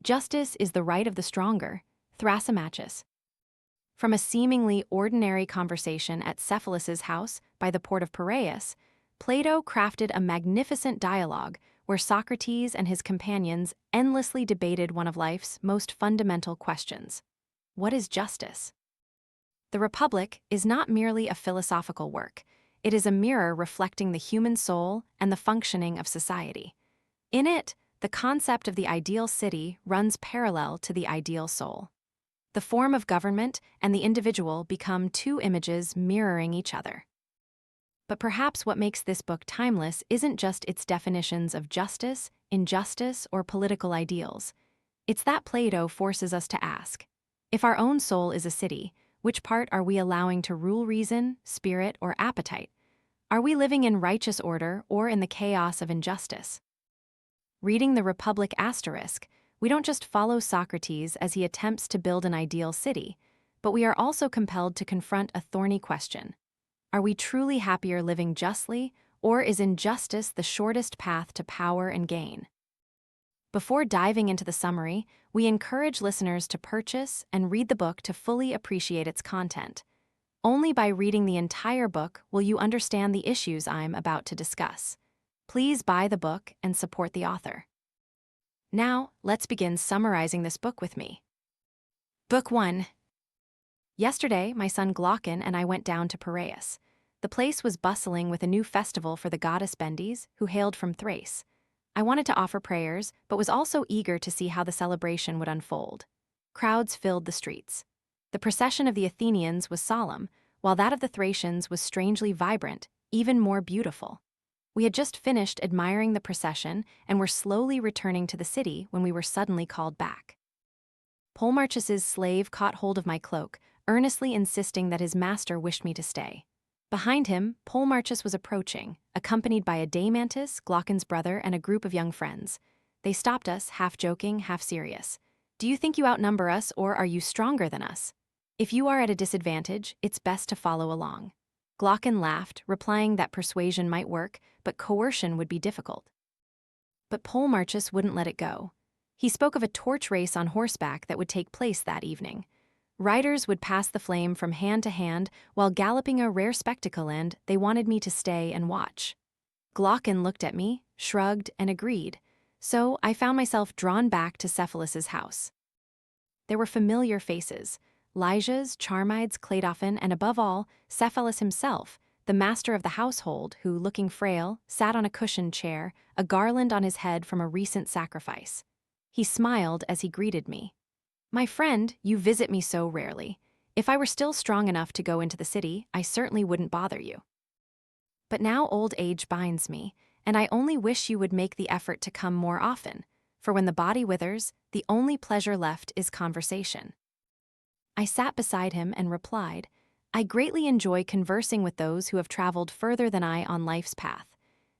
Justice is the right of the stronger, Thrasymachus. From a seemingly ordinary conversation at Cephalus's house by the port of Piraeus, Plato crafted a magnificent dialogue where Socrates and his companions endlessly debated one of life's most fundamental questions. What is justice? The Republic is not merely a philosophical work. It is a mirror reflecting the human soul and the functioning of society. In it, the concept of the ideal city runs parallel to the ideal soul. The form of government and the individual become two images mirroring each other. But perhaps what makes this book timeless isn't just its definitions of justice, injustice, or political ideals. It's that Plato forces us to ask, if our own soul is a city, which part are we allowing to rule reason, spirit, or appetite? Are we living in righteous order or in the chaos of injustice? Reading the Republic asterisk, we don't just follow Socrates as he attempts to build an ideal city, but we are also compelled to confront a thorny question. Are we truly happier living justly, or is injustice the shortest path to power and gain? Before diving into the summary, we encourage listeners to purchase and read the book to fully appreciate its content. Only by reading the entire book will you understand the issues I'm about to discuss. Please buy the book and support the author. Now, let's begin summarizing this book with me. Book 1. Yesterday, my son Glaucon and I went down to Piraeus. The place was bustling with a new festival for the goddess Bendes, who hailed from Thrace. I wanted to offer prayers, but was also eager to see how the celebration would unfold. Crowds filled the streets. The procession of the Athenians was solemn, while that of the Thracians was strangely vibrant, even more beautiful. We had just finished admiring the procession and were slowly returning to the city when we were suddenly called back. Polemarchus's slave caught hold of my cloak, earnestly insisting that his master wished me to stay. Behind him, Polemarchus was approaching, accompanied by Adeimantus, Glaucon's brother, and a group of young friends. They stopped us, half joking, half serious. Do you think you outnumber us, or are you stronger than us? If you are at a disadvantage, it's best to follow along. Glaucon laughed, replying that persuasion might work, but coercion would be difficult. But Polemarchus wouldn't let it go. He spoke of a torch race on horseback that would take place that evening. Riders would pass the flame from hand to hand while galloping a rare spectacle, and they wanted me to stay and watch. Glaucon looked at me, shrugged, and agreed, so I found myself drawn back to Cephalus's house. There were familiar faces: Lysias, Charmides, Cleitophon, and above all, Cephalus himself, the master of the household who, looking frail, sat on a cushioned chair, a garland on his head from a recent sacrifice. He smiled as he greeted me. "My friend, you visit me so rarely. If I were still strong enough to go into the city, I certainly wouldn't bother you. But now old age binds me, and I only wish you would make the effort to come more often, for when the body withers, the only pleasure left is conversation." I sat beside him and replied, "I greatly enjoy conversing with those who have traveled further than I on life's path.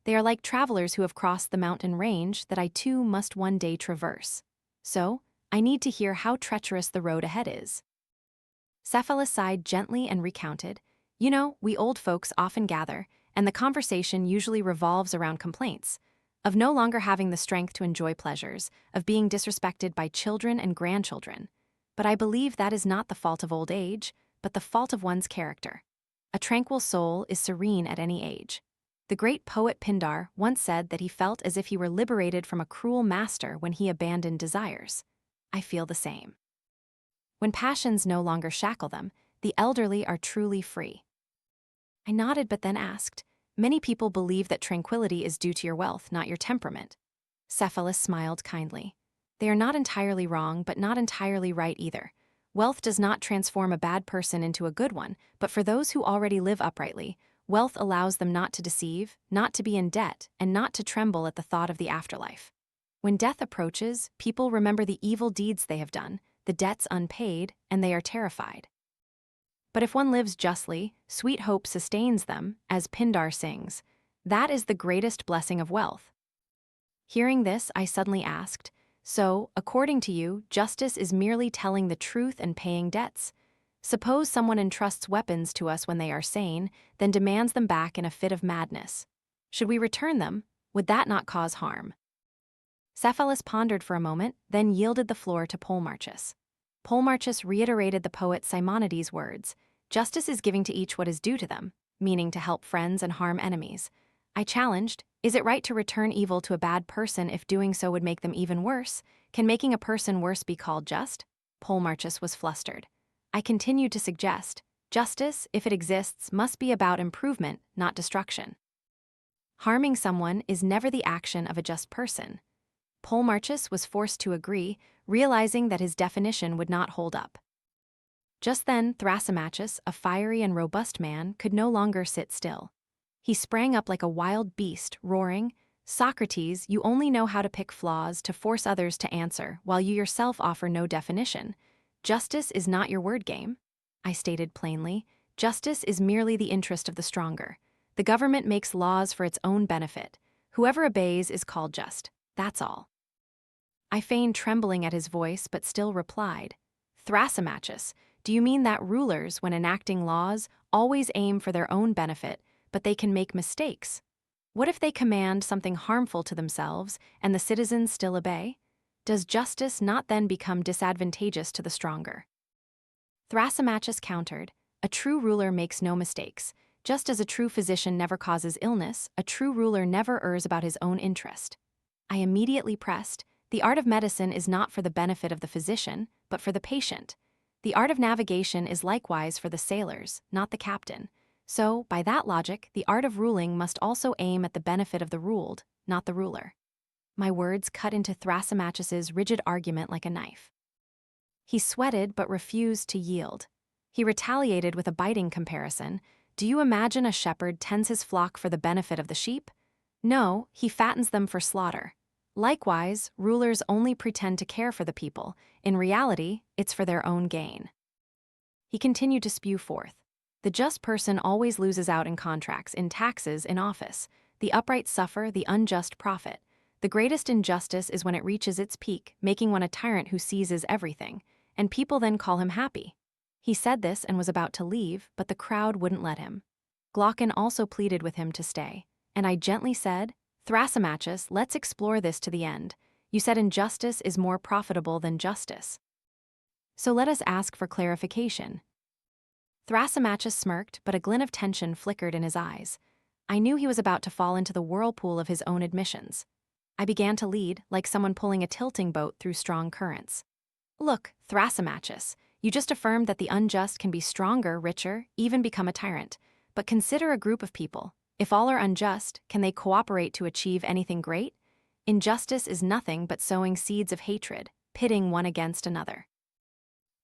They are like travelers who have crossed the mountain range that I too must one day traverse. So, I need to hear how treacherous the road ahead is." Cephalus sighed gently and recounted, "You know, we old folks often gather, and the conversation usually revolves around complaints, of no longer having the strength to enjoy pleasures, of being disrespected by children and grandchildren. But I believe that is not the fault of old age, but the fault of one's character. A tranquil soul is serene at any age. The great poet Pindar once said that he felt as if he were liberated from a cruel master when he abandoned desires. I feel the same. When passions no longer shackle them, the elderly are truly free." I nodded but then asked, "Many people believe that tranquility is due to your wealth, not your temperament." Cephalus smiled kindly. "They are not entirely wrong, but not entirely right either. Wealth does not transform a bad person into a good one, but for those who already live uprightly, wealth allows them not to deceive, not to be in debt, and not to tremble at the thought of the afterlife. When death approaches, people remember the evil deeds they have done, the debts unpaid, and they are terrified. But if one lives justly, sweet hope sustains them, as Pindar sings. That is the greatest blessing of wealth." Hearing this, I suddenly asked, "So, according to you, justice is merely telling the truth and paying debts? Suppose someone entrusts weapons to us when they are sane, then demands them back in a fit of madness. Should we return them? Would that not cause harm?" Cephalus pondered for a moment, then yielded the floor to Polemarchus. Polemarchus reiterated the poet Simonides' words, "Justice is giving to each what is due to them," meaning to help friends and harm enemies. I challenged, "Is it right to return evil to a bad person if doing so would make them even worse? Can making a person worse be called just?" Polemarchus was flustered. I continued to suggest, "Justice, if it exists, must be about improvement, not destruction. Harming someone is never the action of a just person." Polemarchus was forced to agree, realizing that his definition would not hold up. Just then, Thrasymachus, a fiery and robust man, could no longer sit still. He sprang up like a wild beast, roaring, "Socrates, you only know how to pick flaws to force others to answer, while you yourself offer no definition. Justice is not your word game." I stated plainly, "Justice is merely the interest of the stronger. The government makes laws for its own benefit. Whoever obeys is called just. That's all." I feigned trembling at his voice, but still replied, "Thrasymachus, do you mean that rulers, when enacting laws, always aim for their own benefit, but they can make mistakes? What if they command something harmful to themselves and the citizens still obey? Does justice not then become disadvantageous to the stronger?" Thrasymachus countered, "A true ruler makes no mistakes. Just as a true physician never causes illness, a true ruler never errs about his own interest." I immediately pressed, "The art of medicine is not for the benefit of the physician, but for the patient. The art of navigation is likewise for the sailors, not the captain. So, by that logic, the art of ruling must also aim at the benefit of the ruled, not the ruler." My words cut into Thrasymachus's rigid argument like a knife. He sweated but refused to yield. He retaliated with a biting comparison. "Do you imagine a shepherd tends his flock for the benefit of the sheep? No, he fattens them for slaughter. Likewise, rulers only pretend to care for the people. In reality, it's for their own gain." He continued to spew forth, "The just person always loses out in contracts, in taxes, in office. The upright suffer, the unjust profit. The greatest injustice is when it reaches its peak, making one a tyrant who seizes everything, and people then call him happy." He said this and was about to leave, but the crowd wouldn't let him. Glaucon also pleaded with him to stay, and I gently said, "Thrasymachus, let's explore this to the end. You said injustice is more profitable than justice. So let us ask for clarification." Thrasymachus smirked, but a glint of tension flickered in his eyes. I knew he was about to fall into the whirlpool of his own admissions. I began to lead, like someone pulling a tilting boat through strong currents. "Look, Thrasymachus, you just affirmed that the unjust can be stronger, richer, even become a tyrant. But consider a group of people. If all are unjust, can they cooperate to achieve anything great? Injustice is nothing but sowing seeds of hatred, pitting one against another.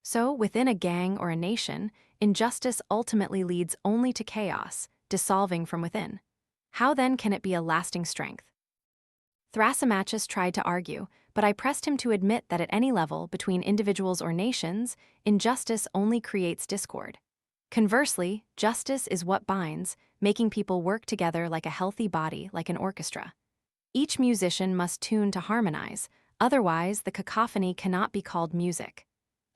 So, within a gang or a nation, injustice ultimately leads only to chaos, dissolving from within. How then can it be a lasting strength?" Thrasymachus tried to argue, but I pressed him to admit that at any level, between individuals or nations, injustice only creates discord. Conversely, justice is what binds, making people work together like a healthy body, like an orchestra. Each musician must tune to harmonize, otherwise the cacophony cannot be called music.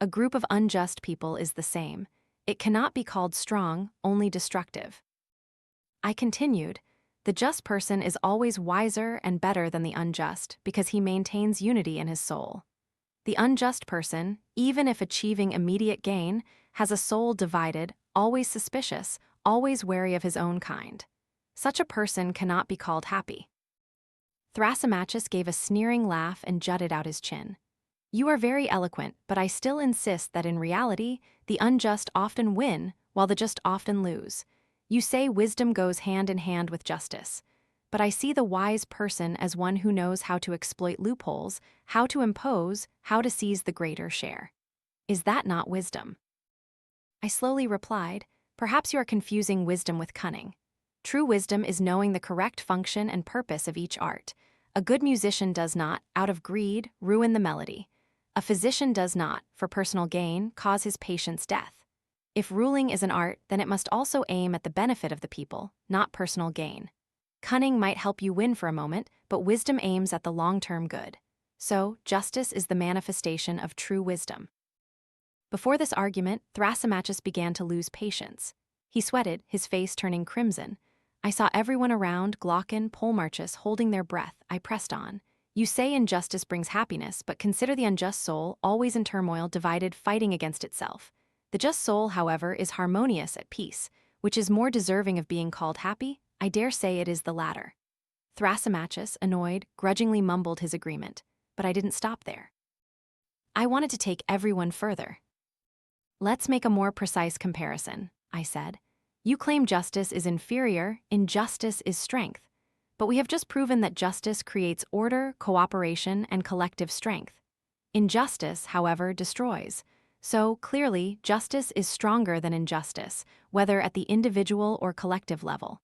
A group of unjust people is the same. It cannot be called strong, only destructive. I continued, "The just person is always wiser and better than the unjust because he maintains unity in his soul. The unjust person, even if achieving immediate gain, has a soul divided, always suspicious, always wary of his own kind. Such a person cannot be called happy." Thrasymachus gave a sneering laugh and jutted out his chin. "You are very eloquent, but I still insist that in reality, the unjust often win, while the just often lose. You say wisdom goes hand in hand with justice. But I see the wise person as one who knows how to exploit loopholes, how to impose, how to seize the greater share. Is that not wisdom?" I slowly replied, "Perhaps you are confusing wisdom with cunning. True wisdom is knowing the correct function and purpose of each art. A good musician does not, out of greed, ruin the melody. A physician does not, for personal gain, cause his patient's death. If ruling is an art, then it must also aim at the benefit of the people, not personal gain. Cunning might help you win for a moment, but wisdom aims at the long-term good. So, justice is the manifestation of true wisdom." Before this argument, Thrasymachus began to lose patience. He sweated, his face turning crimson. I saw everyone around, Glaucon, Polemarchus, holding their breath. I pressed on. You say injustice brings happiness, but consider the unjust soul, always in turmoil, divided, fighting against itself. The just soul, however, is harmonious, at peace, which is more deserving of being called happy. I dare say it is the latter. Thrasymachus, annoyed, grudgingly mumbled his agreement, but I didn't stop there. I wanted to take everyone further. Let's make a more precise comparison, I said. You claim justice is inferior, injustice is strength. But we have just proven that justice creates order, cooperation, and collective strength. Injustice, however, destroys. So, clearly, justice is stronger than injustice, whether at the individual or collective level.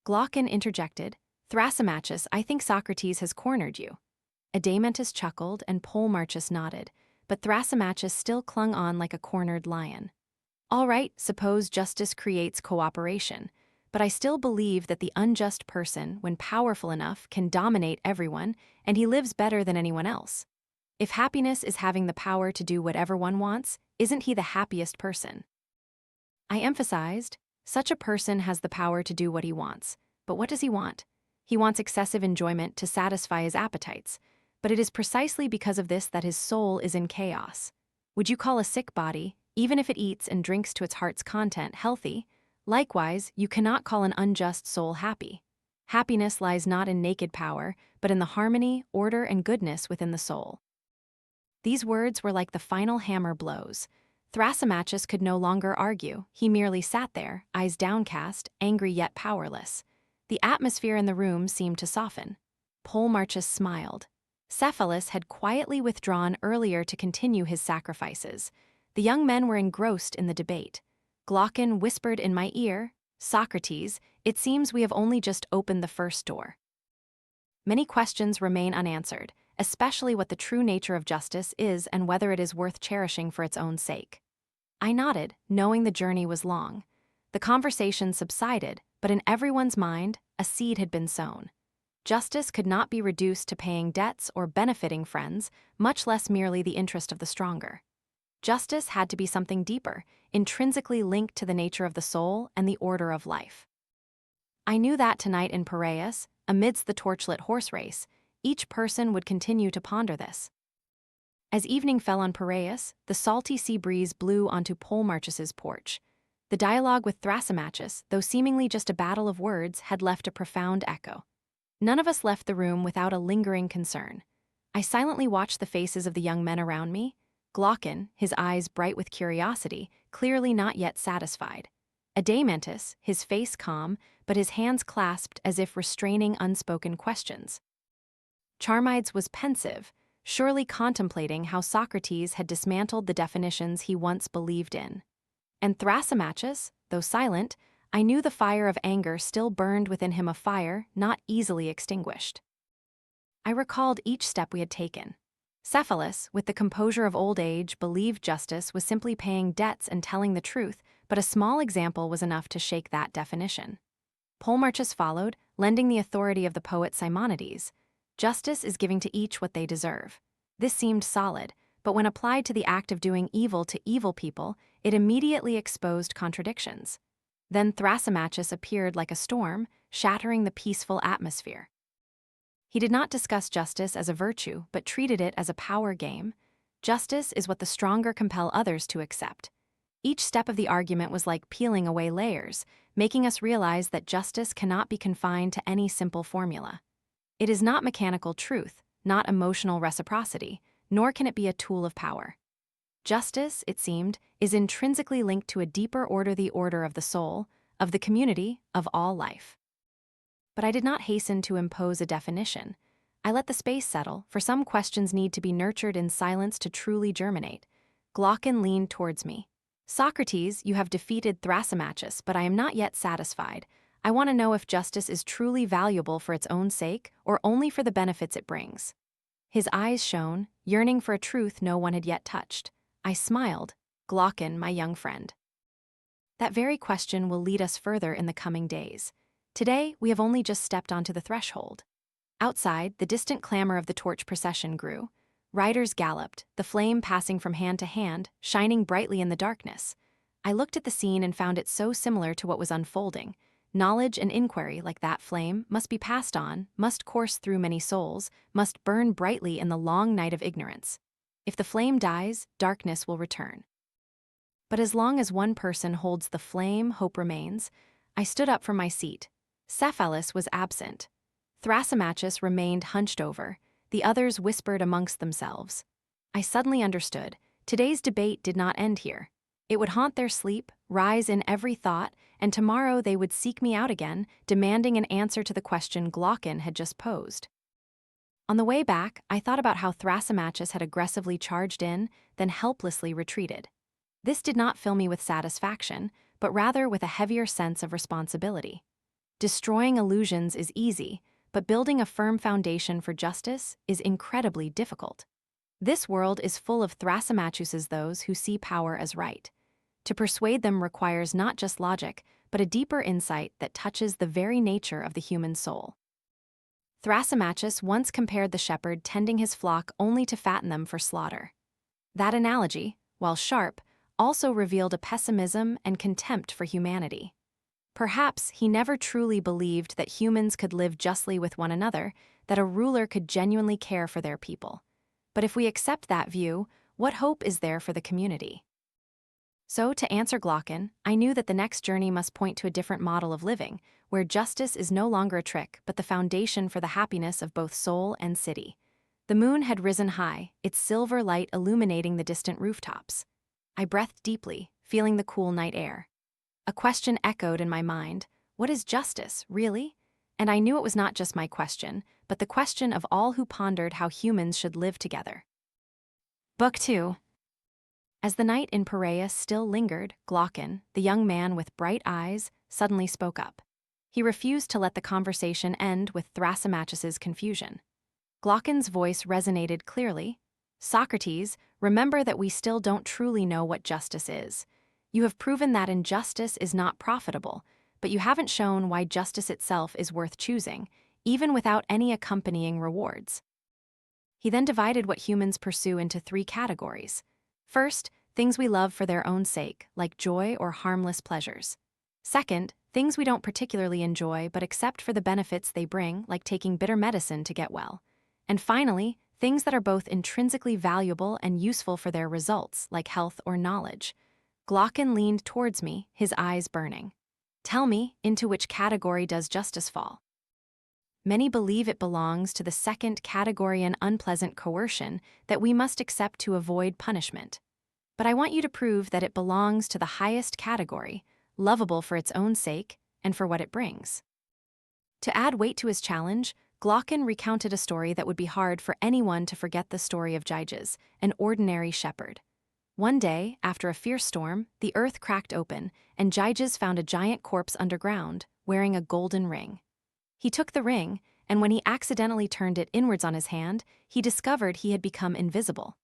Glaucon interjected, Thrasymachus, I think Socrates has cornered you. Adeimantus chuckled and Polemarchus nodded, but Thrasymachus still clung on like a cornered lion. All right, suppose justice creates cooperation. But I still believe that the unjust person, when powerful enough, can dominate everyone, and he lives better than anyone else. If happiness is having the power to do whatever one wants, isn't he the happiest person? I emphasized, such a person has the power to do what he wants. But what does he want? He wants excessive enjoyment to satisfy his appetites. But it is precisely because of this that his soul is in chaos. Would you call a sick body, even if it eats and drinks to its heart's content, healthy? Likewise, you cannot call an unjust soul happy. Happiness lies not in naked power, but in the harmony, order, and goodness within the soul. These words were like the final hammer blows. Thrasymachus could no longer argue. He merely sat there, eyes downcast, angry yet powerless. The atmosphere in the room seemed to soften. Polemarchus smiled. Cephalus had quietly withdrawn earlier to continue his sacrifices. The young men were engrossed in the debate. Glaucon whispered in my ear, Socrates, it seems we have only just opened the first door. Many questions remain unanswered, especially what the true nature of justice is and whether it is worth cherishing for its own sake. I nodded, knowing the journey was long. The conversation subsided, but in everyone's mind, a seed had been sown. Justice could not be reduced to paying debts or benefiting friends, much less merely the interest of the stronger. Justice had to be something deeper, intrinsically linked to the nature of the soul and the order of life. I knew that tonight in Piraeus, amidst the torchlit horse race, each person would continue to ponder this. As evening fell on Piraeus, the salty sea breeze blew onto Polemarchus's porch. The dialogue with Thrasymachus, though seemingly just a battle of words, had left a profound echo. None of us left the room without a lingering concern. I silently watched the faces of the young men around me. Glaucon, his eyes bright with curiosity, clearly not yet satisfied. Adeimantus, his face calm, but his hands clasped as if restraining unspoken questions. Charmides was pensive, surely contemplating how Socrates had dismantled the definitions he once believed in. And Thrasymachus, though silent, I knew the fire of anger still burned within him, a fire not easily extinguished. I recalled each step we had taken. Cephalus, with the composure of old age, believed justice was simply paying debts and telling the truth, but a small example was enough to shake that definition. Polemarchus followed, lending the authority of the poet Simonides. Justice is giving to each what they deserve. This seemed solid, but when applied to the act of doing evil to evil people, it immediately exposed contradictions. Then Thrasymachus appeared like a storm, shattering the peaceful atmosphere. He did not discuss justice as a virtue, but treated it as a power game. Justice is what the stronger compel others to accept. Each step of the argument was like peeling away layers, making us realize that justice cannot be confined to any simple formula. It is not mechanical truth, not emotional reciprocity, nor can it be a tool of power. Justice, it seemed, is intrinsically linked to a deeper order, the order of the soul, of the community, of all life. But I did not hasten to impose a definition. I let the space settle, for some questions need to be nurtured in silence to truly germinate. Glaucon leaned towards me. Socrates, you have defeated Thrasymachus, but I am not yet satisfied. I want to know if justice is truly valuable for its own sake, or only for the benefits it brings. His eyes shone, yearning for a truth no one had yet touched. I smiled. Glaucon, my young friend. That very question will lead us further in the coming days. Today, we have only just stepped onto the threshold. Outside, the distant clamor of the torch procession grew. Riders galloped, the flame passing from hand to hand, shining brightly in the darkness. I looked at the scene and found it so similar to what was unfolding. Knowledge and inquiry, like that flame, must be passed on, must course through many souls, must burn brightly in the long night of ignorance. If the flame dies, darkness will return. But as long as one person holds the flame, hope remains. I stood up from my seat. Cephalus was absent. Thrasymachus remained hunched over. The others whispered amongst themselves. I suddenly understood. Today's debate did not end here. It would haunt their sleep, rise in every thought, and tomorrow they would seek me out again, demanding an answer to the question Glaucon had just posed. On the way back, I thought about how Thrasymachus had aggressively charged in, then helplessly retreated. This did not fill me with satisfaction, but rather with a heavier sense of responsibility. Destroying illusions is easy, but building a firm foundation for justice is incredibly difficult. This world is full of Thrasymachus, those who see power as right. To persuade them requires not just logic, but a deeper insight that touches the very nature of the human soul. Thrasymachus once compared the shepherd tending his flock only to fatten them for slaughter. That analogy, while sharp, also revealed a pessimism and contempt for humanity. Perhaps he never truly believed that humans could live justly with one another, that a ruler could genuinely care for their people. But if we accept that view, what hope is there for the community? So, to answer Glaucon, I knew that the next journey must point to a different model of living, where justice is no longer a trick but the foundation for the happiness of both soul and city. The moon had risen high, its silver light illuminating the distant rooftops. I breathed deeply, feeling the cool night air. A question echoed in my mind: what is justice, really? And I knew it was not just my question, but the question of all who pondered how humans should live together. Book 2. As the night in Piraeus still lingered, Glaucon, the young man with bright eyes, suddenly spoke up. He refused to let the conversation end with Thrasymachus's confusion. Glaucon's voice resonated clearly. Socrates, remember that we still don't truly know what justice is. You have proven that injustice is not profitable, but you haven't shown why justice itself is worth choosing, even without any accompanying rewards. He then divided what humans pursue into 3 categories. First, things we love for their own sake, like joy or harmless pleasures. Second, things we don't particularly enjoy but accept for the benefits they bring, like taking bitter medicine to get well. And finally, things that are both intrinsically valuable and useful for their results, like health or knowledge. Glaucon leaned towards me, his eyes burning. Tell me, into which category does justice fall? Many believe it belongs to the second category, an unpleasant coercion that we must accept to avoid punishment. But I want you to prove that it belongs to the highest category, lovable for its own sake and for what it brings. To add weight to his challenge, Glaucon recounted a story that would be hard for anyone to forget: the story of Gyges, an ordinary shepherd. One day, after a fierce storm, the earth cracked open, and Gyges found a giant corpse underground, wearing a golden ring. He took the ring, and when he accidentally turned it inwards on his hand, he discovered he had become invisible.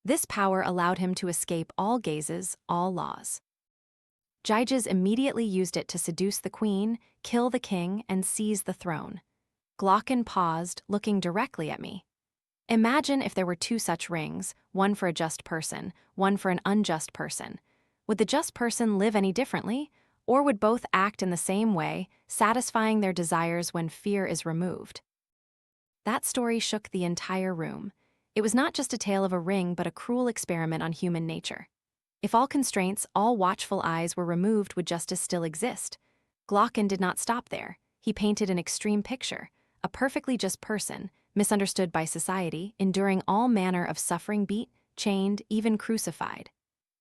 This power allowed him to escape all gazes, all laws. Gyges immediately used it to seduce the queen, kill the king, and seize the throne. Glaucon paused, looking directly at me. Imagine if there were 2 such rings, one for a just person, one for an unjust person. Would the just person live any differently? Or would both act in the same way, satisfying their desires when fear is removed? That story shook the entire room. It was not just a tale of a ring, but a cruel experiment on human nature. If all constraints, all watchful eyes were removed, would justice still exist? Glaucon did not stop there. He painted an extreme picture: a perfectly just person, misunderstood by society, enduring all manner of suffering, beat, chained, even crucified.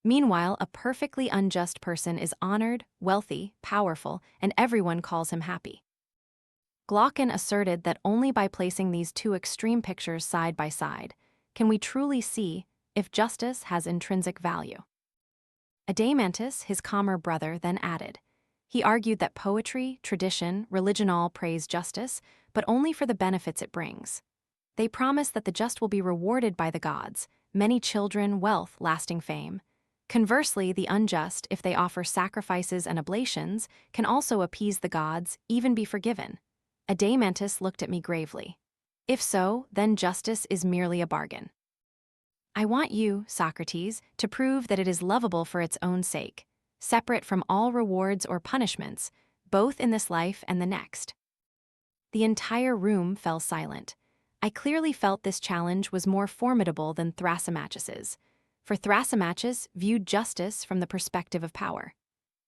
Meanwhile, a perfectly unjust person is honored, wealthy, powerful, and everyone calls him happy. Glaucon asserted that only by placing these 2 extreme pictures side by side can we truly see if justice has intrinsic value. Adeimantus, his calmer brother, then added. He argued that poetry, tradition, religion all praise justice, but only for the benefits it brings. They promise that the just will be rewarded by the gods, many children, wealth, lasting fame. Conversely, the unjust, if they offer sacrifices and oblations, can also appease the gods, even be forgiven. Adeimantus looked at me gravely. If so, then justice is merely a bargain. I want you, Socrates, to prove that it is lovable for its own sake, separate from all rewards or punishments, both in this life and the next. The entire room fell silent. I clearly felt this challenge was more formidable than Thrasymachus's, for Thrasymachus viewed justice from the perspective of power.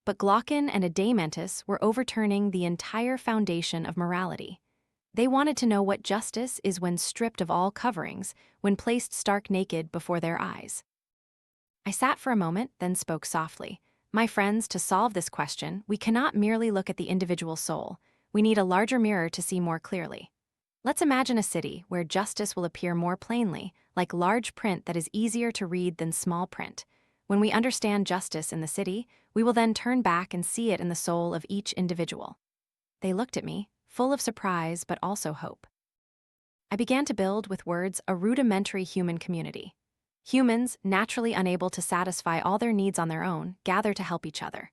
But Glaucon and Adeimantus were overturning the entire foundation of morality. They wanted to know what justice is when stripped of all coverings, when placed stark naked before their eyes. I sat for a moment, then spoke softly. My friends, to solve this question, we cannot merely look at the individual soul. We need a larger mirror to see more clearly. Let's imagine a city where justice will appear more plainly, like large print that is easier to read than small print. When we understand justice in the city, we will then turn back and see it in the soul of each individual. They looked at me, full of surprise but also hope. I began to build with words a rudimentary human community. Humans, naturally unable to satisfy all their needs on their own, gather to help each other.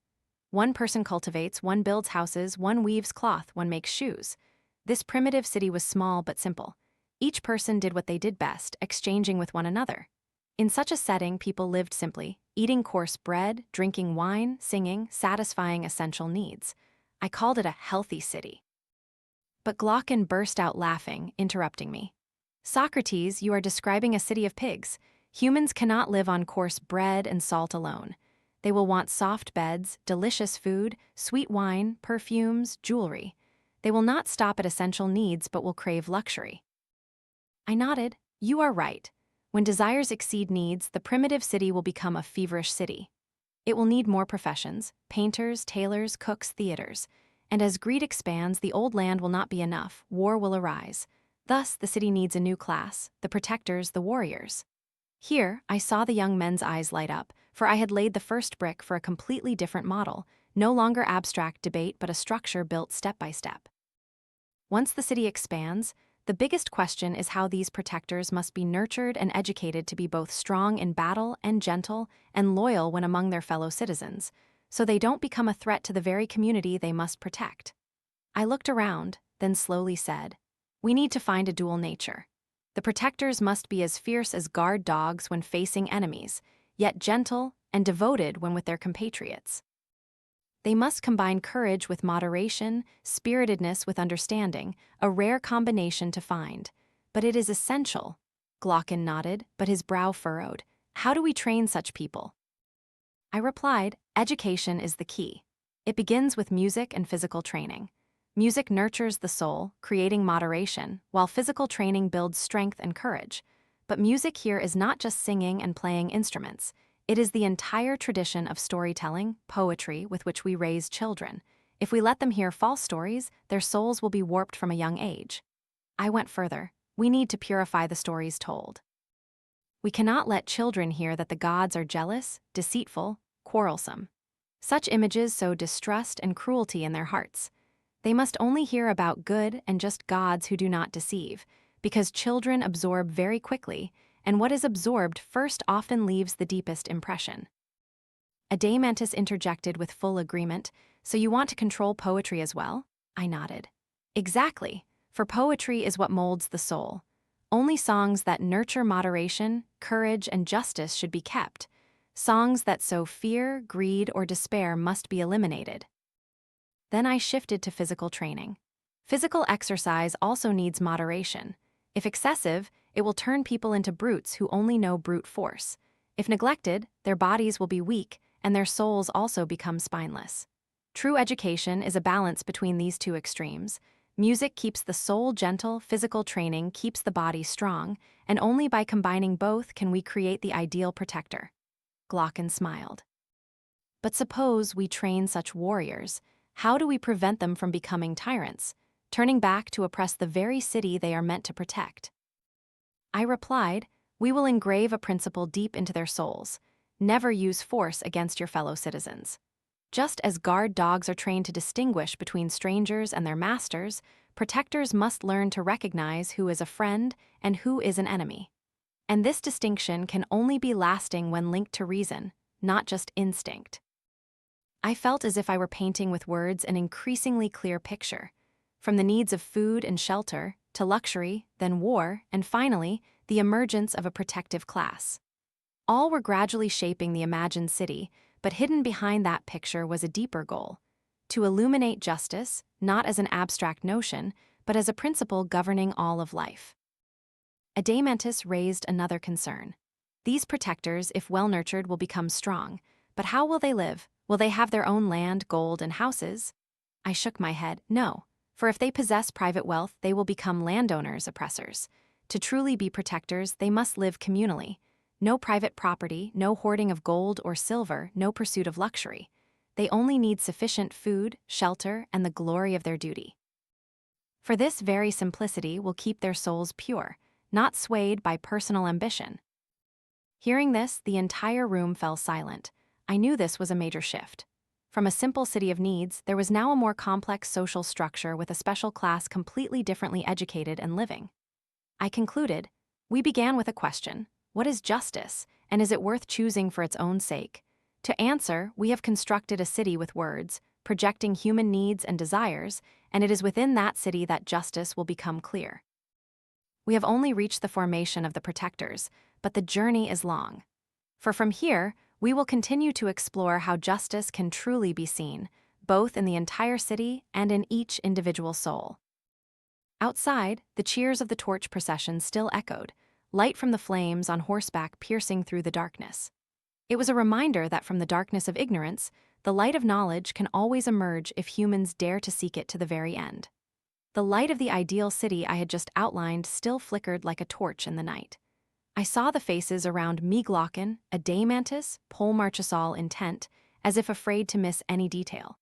One person cultivates, one builds houses, one weaves cloth, one makes shoes. This primitive city was small but simple. Each person did what they did best, exchanging with one another. In such a setting, people lived simply, eating coarse bread, drinking wine, singing, satisfying essential needs. I called it a healthy city. But Glaucon burst out laughing, interrupting me. Socrates, you are describing a city of pigs. Humans cannot live on coarse bread and salt alone. They will want soft beds, delicious food, sweet wine, perfumes, jewelry. They will not stop at essential needs but will crave luxury. I nodded. You are right. When desires exceed needs, the primitive city will become a feverish city. It will need more professions: painters, tailors, cooks, theaters. And as greed expands, the old land will not be enough, war will arise. Thus, the city needs a new class, the protectors, the warriors. Here, I saw the young men's eyes light up, for I had laid the first brick for a completely different model, no longer abstract debate but a structure built step by step. Once the city expands, the biggest question is how these protectors must be nurtured and educated to be both strong in battle and gentle and loyal when among their fellow citizens, so they don't become a threat to the very community they must protect. I looked around, then slowly said, we need to find a dual nature. The protectors must be as fierce as guard dogs when facing enemies, yet gentle and devoted when with their compatriots. They must combine courage with moderation, spiritedness with understanding, a rare combination to find. But it is essential. Glaucon nodded, but his brow furrowed. How do we train such people? I replied, education is the key. It begins with music and physical training. Music nurtures the soul, creating moderation, while physical training builds strength and courage. But music here is not just singing and playing instruments. It is the entire tradition of storytelling, poetry, with which we raise children. If we let them hear false stories, their souls will be warped from a young age. I went further. We need to purify the stories told. We cannot let children hear that the gods are jealous, deceitful, quarrelsome. Such images sow distrust and cruelty in their hearts. They must only hear about good and just gods who do not deceive, because children absorb very quickly, and what is absorbed first often leaves the deepest impression. Adeimantus interjected with full agreement, so you want to control poetry as well? I nodded. Exactly, for poetry is what molds the soul. Only songs that nurture moderation, courage, and justice should be kept. Songs that sow fear, greed, or despair must be eliminated. Then I shifted to physical training. Physical exercise also needs moderation. If excessive, it will turn people into brutes who only know brute force. If neglected, their bodies will be weak, and their souls also become spineless. True education is a balance between these two extremes. Music keeps the soul gentle, physical training keeps the body strong, and only by combining both can we create the ideal protector. Glaucon smiled. But suppose we train such warriors, how do we prevent them from becoming tyrants, turning back to oppress the very city they are meant to protect? I replied, we will engrave a principle deep into their souls. Never use force against your fellow citizens. Just as guard dogs are trained to distinguish between strangers and their masters, protectors must learn to recognize who is a friend and who is an enemy. And this distinction can only be lasting when linked to reason, not just instinct. I felt as if I were painting with words an increasingly clear picture. From the needs of food and shelter, to luxury, then war, and finally, the emergence of a protective class. All were gradually shaping the imagined city, but hidden behind that picture was a deeper goal: to illuminate justice, not as an abstract notion, but as a principle governing all of life. Adeimantus raised another concern. These protectors, if well-nurtured, will become strong. But how will they live? Will they have their own land, gold, and houses? I shook my head. No, for if they possess private wealth, they will become landowners, oppressors. To truly be protectors, they must live communally. No private property, no hoarding of gold or silver, no pursuit of luxury. They only need sufficient food, shelter, and the glory of their duty. For this very simplicity will keep their souls pure, not swayed by personal ambition. Hearing this, the entire room fell silent. I knew this was a major shift. From a simple city of needs, there was now a more complex social structure with a special class completely differently educated and living. I concluded, we began with a question: what is justice, and is it worth choosing for its own sake? To answer, we have constructed a city with words, projecting human needs and desires, and it is within that city that justice will become clear. We have only reached the formation of the protectors, but the journey is long. For from here, we will continue to explore how justice can truly be seen, both in the entire city and in each individual soul. Outside, the cheers of the torch procession still echoed, light from the flames on horseback piercing through the darkness. It was a reminder that from the darkness of ignorance, the light of knowledge can always emerge if humans dare to seek it to the very end. The light of the ideal city I had just outlined still flickered like a torch in the night. I saw the faces around me, Glaucon, Adeimantus, Pole Marchesal intent, as if afraid to miss any detail.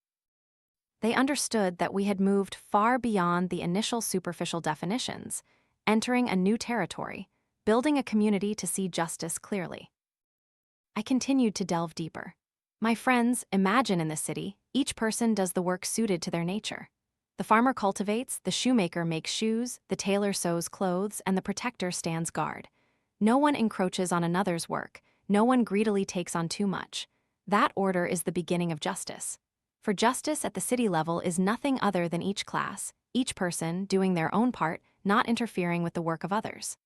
They understood that we had moved far beyond the initial superficial definitions, entering a new territory, building a community to see justice clearly. I continued to delve deeper. My friends, imagine in this city, each person does the work suited to their nature. The farmer cultivates, the shoemaker makes shoes, the tailor sews clothes, and the protector stands guard. No one encroaches on another's work, no one greedily takes on too much. That order is the beginning of justice. For justice at the city level is nothing other than each class, each person doing their own part, not interfering with the work of others.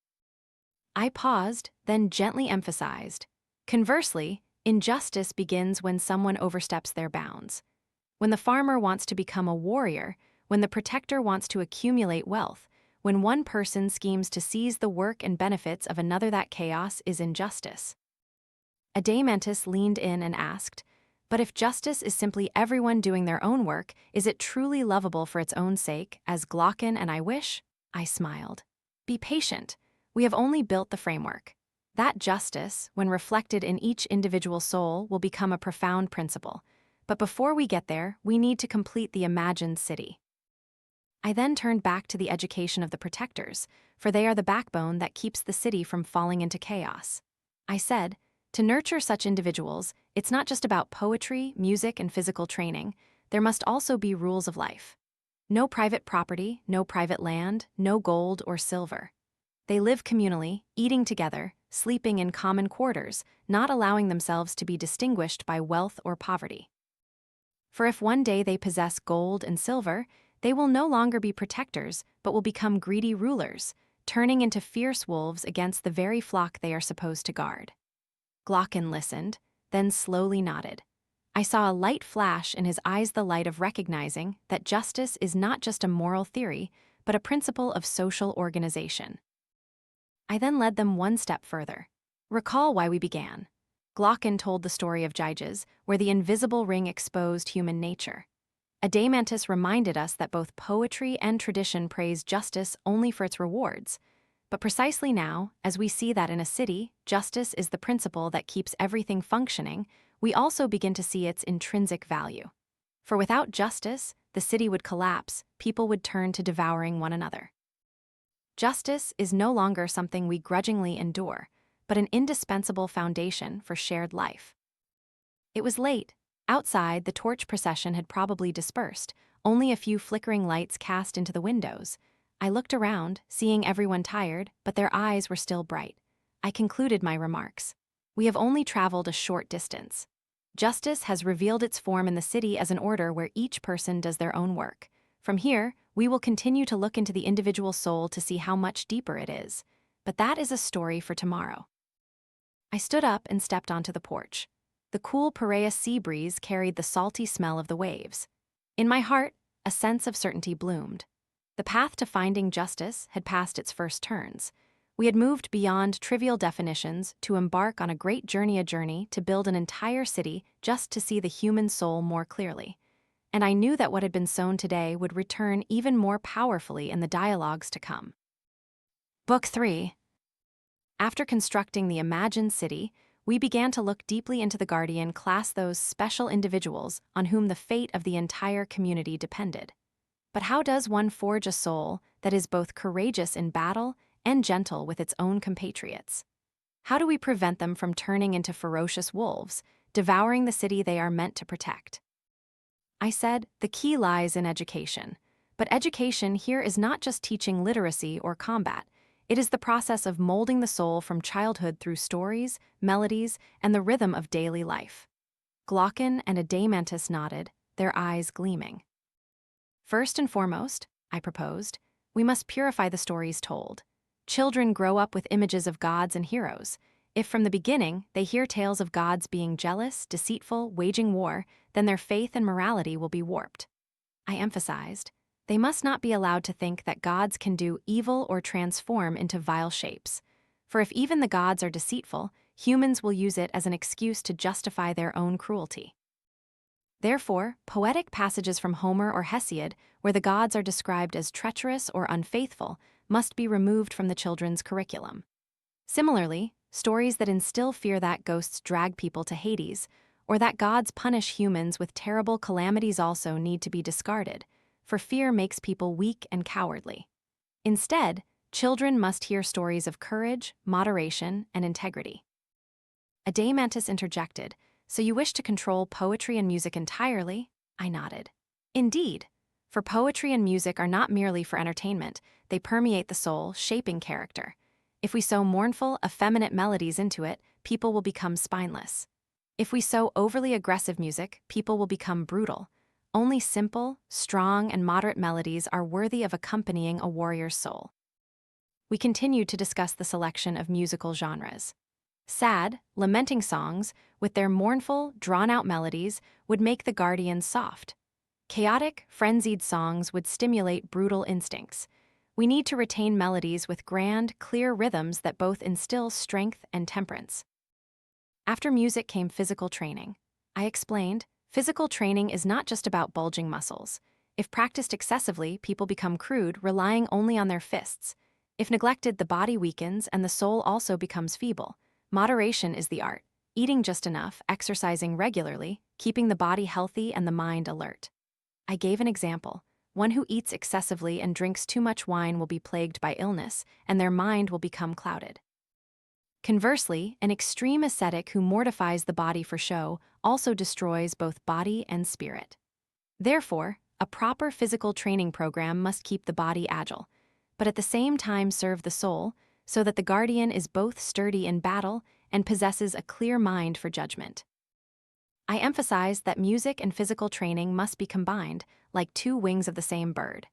I paused, then gently emphasized. Conversely, injustice begins when someone oversteps their bounds. When the farmer wants to become a warrior, when the protector wants to accumulate wealth, when one person schemes to seize the work and benefits of another, that chaos is injustice. Adeimantus leaned in and asked, but if justice is simply everyone doing their own work, is it truly lovable for its own sake, as Glaucon and I wish? I smiled. Be patient. We have only built the framework. That justice, when reflected in each individual soul, will become a profound principle. But before we get there, we need to complete the imagined city. I then turned back to the education of the protectors, for they are the backbone that keeps the city from falling into chaos. I said, to nurture such individuals, it's not just about poetry, music, and physical training. There must also be rules of life. No private property, no private land, no gold or silver. They live communally, eating together, sleeping in common quarters, not allowing themselves to be distinguished by wealth or poverty. For if one day they possess gold and silver, they will no longer be protectors, but will become greedy rulers, turning into fierce wolves against the very flock they are supposed to guard. Glaucon listened, then slowly nodded. I saw a light flash in his eyes, the light of recognizing that justice is not just a moral theory, but a principle of social organization. I then led them one step further. Recall why we began. Glaucon told the story of Gyges, where the invisible ring exposed human nature. Adeimantus reminded us that both poetry and tradition praise justice only for its rewards. But precisely now, as we see that in a city, justice is the principle that keeps everything functioning, we also begin to see its intrinsic value. For without justice, the city would collapse, people would turn to devouring one another. Justice is no longer something we grudgingly endure, but an indispensable foundation for shared life. It was late. Outside, the torch procession had probably dispersed, only a few flickering lights cast into the windows. I looked around, seeing everyone tired, but their eyes were still bright. I concluded my remarks. We have only traveled a short distance. Justice has revealed its form in the city as an order where each person does their own work. From here, we will continue to look into the individual soul to see how much deeper it is. But that is a story for tomorrow. I stood up and stepped onto the porch. The cool Piraeus sea breeze carried the salty smell of the waves. In my heart, a sense of certainty bloomed. The path to finding justice had passed its first turns. We had moved beyond trivial definitions to embark on a great journey to build an entire city just to see the human soul more clearly. And I knew that what had been sown today would return even more powerfully in the dialogues to come. Book 3. After constructing the imagined city, we began to look deeply into the Guardian class, those special individuals on whom the fate of the entire community depended. But how does one forge a soul that is both courageous in battle and gentle with its own compatriots? How do we prevent them from turning into ferocious wolves, devouring the city they are meant to protect? I said, the key lies in education. But education here is not just teaching literacy or combat. It is the process of molding the soul from childhood through stories, melodies, and the rhythm of daily life. Glaucon and Adeimantus nodded, their eyes gleaming. First and foremost, I proposed, we must purify the stories told. Children grow up with images of gods and heroes. If from the beginning they hear tales of gods being jealous, deceitful, waging war, then their faith and morality will be warped. I emphasized, they must not be allowed to think that gods can do evil or transform into vile shapes. For if even the gods are deceitful, humans will use it as an excuse to justify their own cruelty. Therefore, poetic passages from Homer or Hesiod, where the gods are described as treacherous or unfaithful, must be removed from the children's curriculum. Similarly, stories that instill fear that ghosts drag people to Hades, or that gods punish humans with terrible calamities also need to be discarded, for fear makes people weak and cowardly. Instead, children must hear stories of courage, moderation, and integrity. Adeimantus interjected, so you wish to control poetry and music entirely? I nodded. Indeed, for poetry and music are not merely for entertainment, they permeate the soul, shaping character. If we sow mournful, effeminate melodies into it, people will become spineless. If we sow overly aggressive music, people will become brutal. Only simple, strong, and moderate melodies are worthy of accompanying a warrior's soul. We continued to discuss the selection of musical genres. Sad, lamenting songs, with their mournful, drawn-out melodies, would make the guardian soft. Chaotic, frenzied songs would stimulate brutal instincts. We need to retain melodies with grand, clear rhythms that both instill strength and temperance. After music came physical training. I explained, physical training is not just about bulging muscles. If practiced excessively, people become crude, relying only on their fists. If neglected, the body weakens and the soul also becomes feeble. Moderation is the art, eating just enough, exercising regularly, keeping the body healthy and the mind alert. I gave an example. One who eats excessively and drinks too much wine will be plagued by illness, and their mind will become clouded. Conversely, an extreme ascetic who mortifies the body for show also destroys both body and spirit. Therefore, a proper physical training program must keep the body agile, but at the same time serve the soul, so that the guardian is both sturdy in battle and possesses a clear mind for judgment. I emphasized that music and physical training must be combined, like two wings of the same bird.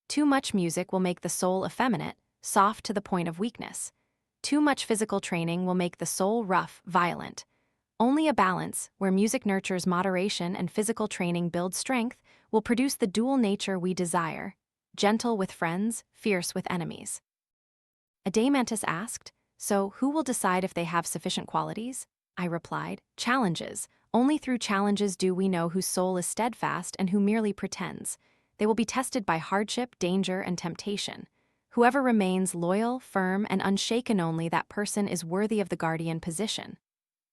Too much music will make the soul effeminate, soft to the point of weakness. Too much physical training will make the soul rough, violent. Only a balance, where music nurtures moderation and physical training builds strength, will produce the dual nature we desire, gentle with friends, fierce with enemies. Adeimantus asked, so who will decide if they have sufficient qualities? I replied, challenges. Only through challenges do we know whose soul is steadfast and who merely pretends. They will be tested by hardship, danger, and temptation. Whoever remains loyal, firm, and unshaken, only that person is worthy of the guardian position.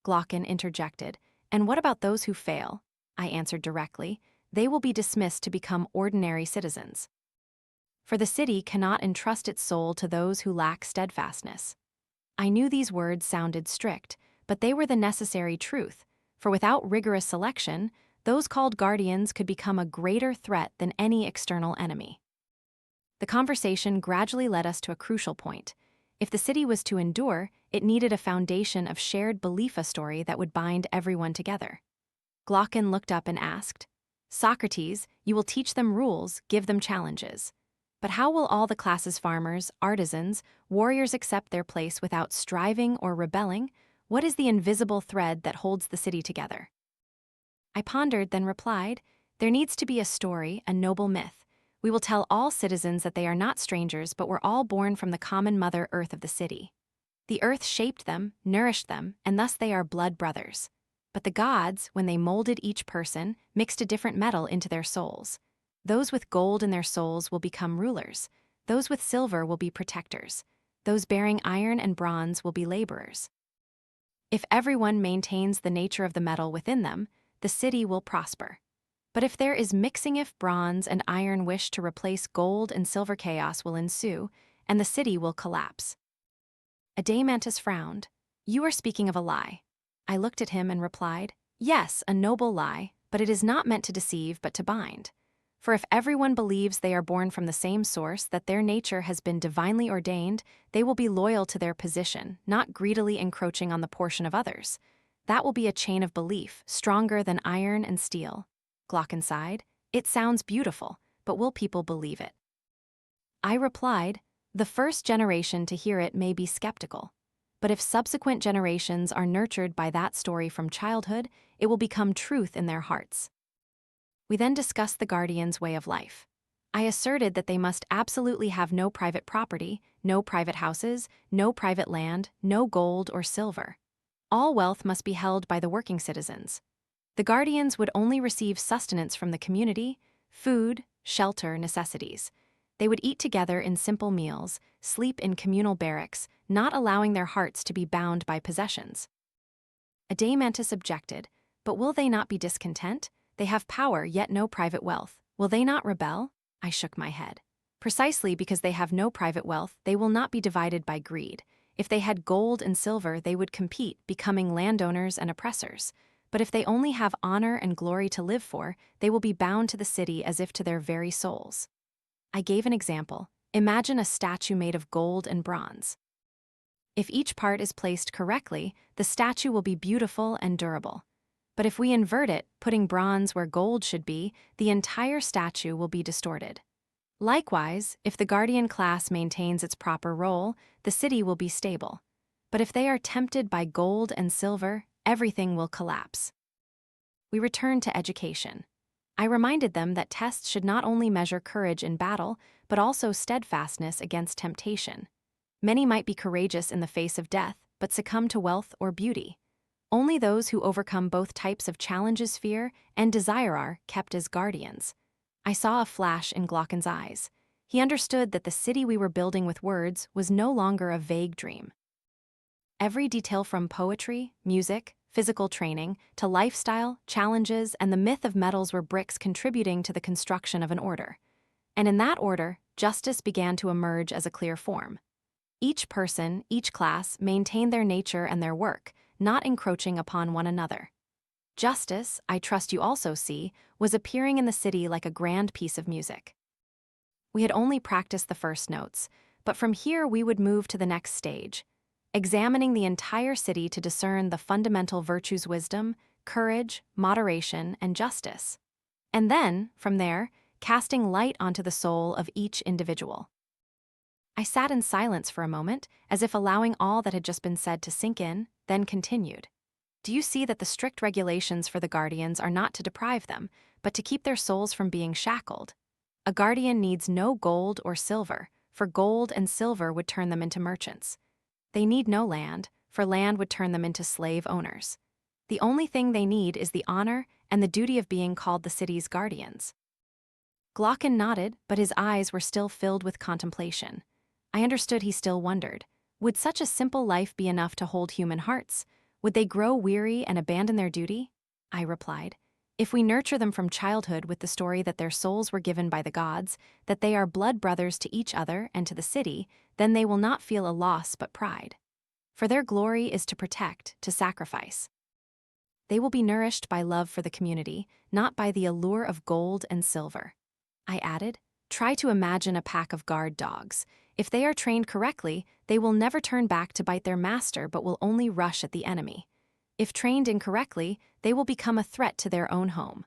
Glaucon interjected, and what about those who fail? I answered directly, they will be dismissed to become ordinary citizens. For the city cannot entrust its soul to those who lack steadfastness. I knew these words sounded strict, but they were the necessary truth, for without rigorous selection, those called guardians could become a greater threat than any external enemy. The conversation gradually led us to a crucial point. If the city was to endure, it needed a foundation of shared belief, a story that would bind everyone together. Glaucon looked up and asked, Socrates, you will teach them rules, give them challenges. But how will all the classes, farmers, artisans, warriors, accept their place without striving or rebelling? What is the invisible thread that holds the city together? I pondered, then replied, There needs to be a story, a noble myth. We will tell all citizens that they are not strangers but were all born from the common mother earth of the city. The earth shaped them, nourished them, and thus they are blood brothers. But the gods, when they molded each person, mixed a different metal into their souls. Those with gold in their souls will become rulers. Those with silver will be protectors. Those bearing iron and bronze will be laborers. If everyone maintains the nature of the metal within them, the city will prosper. But if there is mixing, if bronze and iron wish to replace gold and silver, chaos will ensue, and the city will collapse. Adeimantus frowned. You are speaking of a lie. I looked at him and replied, yes, a noble lie, but it is not meant to deceive but to bind. For if everyone believes they are born from the same source, that their nature has been divinely ordained, they will be loyal to their position, not greedily encroaching on the portion of others. That will be a chain of belief, stronger than iron and steel. Glocken sighed. It sounds beautiful, but will people believe it? I replied, the first generation to hear it may be skeptical. But if subsequent generations are nurtured by that story from childhood, it will become truth in their hearts. We then discussed the guardians' way of life. I asserted that they must absolutely have no private property, no private houses, no private land, no gold or silver. All wealth must be held by the working citizens. The guardians would only receive sustenance from the community, food, shelter, necessities. They would eat together in simple meals, sleep in communal barracks, not allowing their hearts to be bound by possessions. Adeimantus objected, but will they not be discontent? They have power, yet no private wealth. Will they not rebel? I shook my head. Precisely because they have no private wealth, they will not be divided by greed. If they had gold and silver, they would compete, becoming landowners and oppressors. But if they only have honor and glory to live for, they will be bound to the city as if to their very souls. I gave an example. Imagine a statue made of gold and bronze. If each part is placed correctly, the statue will be beautiful and durable. But if we invert it, putting bronze where gold should be, the entire statue will be distorted. Likewise, if the guardian class maintains its proper role, the city will be stable. But if they are tempted by gold and silver, everything will collapse. We returned to education. I reminded them that tests should not only measure courage in battle, but also steadfastness against temptation. Many might be courageous in the face of death, but succumb to wealth or beauty. Only those who overcome both types of challenges, fear and desire, are kept as guardians. I saw a flash in Glocken's eyes. He understood that the city we were building with words was no longer a vague dream. Every detail from poetry, music, physical training, to lifestyle, challenges, and the myth of metals were bricks contributing to the construction of an order. And in that order, justice began to emerge as a clear form. Each person, each class, maintained their nature and their work, not encroaching upon one another. Justice, I trust you also see, was appearing in the city like a grand piece of music. We had only practiced the first notes, but from here we would move to the next stage, examining the entire city to discern the fundamental virtues: wisdom, courage, moderation, and justice. And then, from there, casting light onto the soul of each individual. I sat in silence for a moment, as if allowing all that had just been said to sink in, then continued. Do you see that the strict regulations for the guardians are not to deprive them, but to keep their souls from being shackled? A guardian needs no gold or silver, for gold and silver would turn them into merchants. They need no land, for land would turn them into slave owners. The only thing they need is the honor and the duty of being called the city's guardians. Glocken nodded, but his eyes were still filled with contemplation. I understood he still wondered. Would such a simple life be enough to hold human hearts? Would they grow weary and abandon their duty? I replied, if we nurture them from childhood with the story that their souls were given by the gods, that they are blood brothers to each other and to the city, then they will not feel a loss but pride. For their glory is to protect, to sacrifice. They will be nourished by love for the community, not by the allure of gold and silver. I added, try to imagine a pack of guard dogs. If they are trained correctly, they will never turn back to bite their master but will only rush at the enemy. If trained incorrectly, they will become a threat to their own home.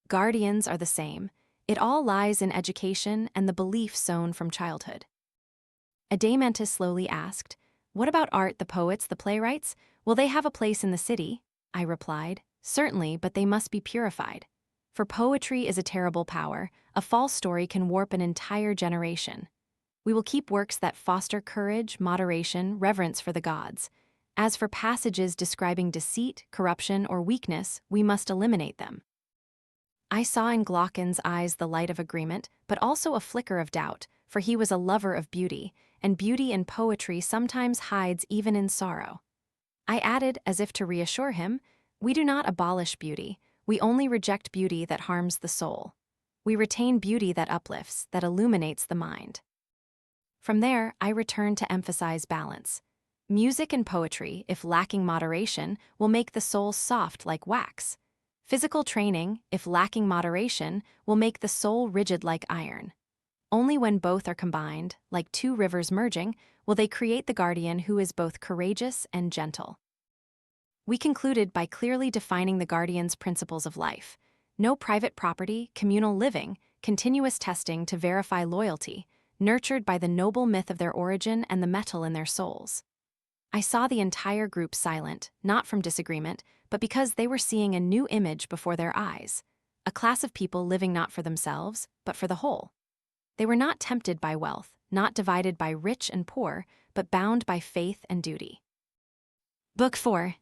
Guardians are the same. It all lies in education and the belief sown from childhood. Adeimantus slowly asked, what about art, the poets, the playwrights? Will they have a place in the city? I replied, certainly, but they must be purified. For poetry is a terrible power. A false story can warp an entire generation. We will keep works that foster courage, moderation, reverence for the gods. As for passages describing deceit, corruption, or weakness, we must eliminate them. I saw in Glaucon's eyes the light of agreement, but also a flicker of doubt, for he was a lover of beauty, and beauty in poetry sometimes hides even in sorrow. I added, as if to reassure him, we do not abolish beauty, we only reject beauty that harms the soul. We retain beauty that uplifts, that illuminates the mind. From there, I returned to emphasize balance. Music and poetry, if lacking moderation, will make the soul soft like wax. Physical training, if lacking moderation, will make the soul rigid like iron. Only when both are combined, like two rivers merging, will they create the guardian who is both courageous and gentle. We concluded by clearly defining the guardian's principles of life. No private property, communal living, continuous testing to verify loyalty, nurtured by the noble myth of their origin and the metal in their souls. I saw the entire group silent, not from disagreement, but because they were seeing a new image before their eyes, a class of people living not for themselves, but for the whole. They were not tempted by wealth, not divided by rich and poor, but bound by faith and duty. Book 4.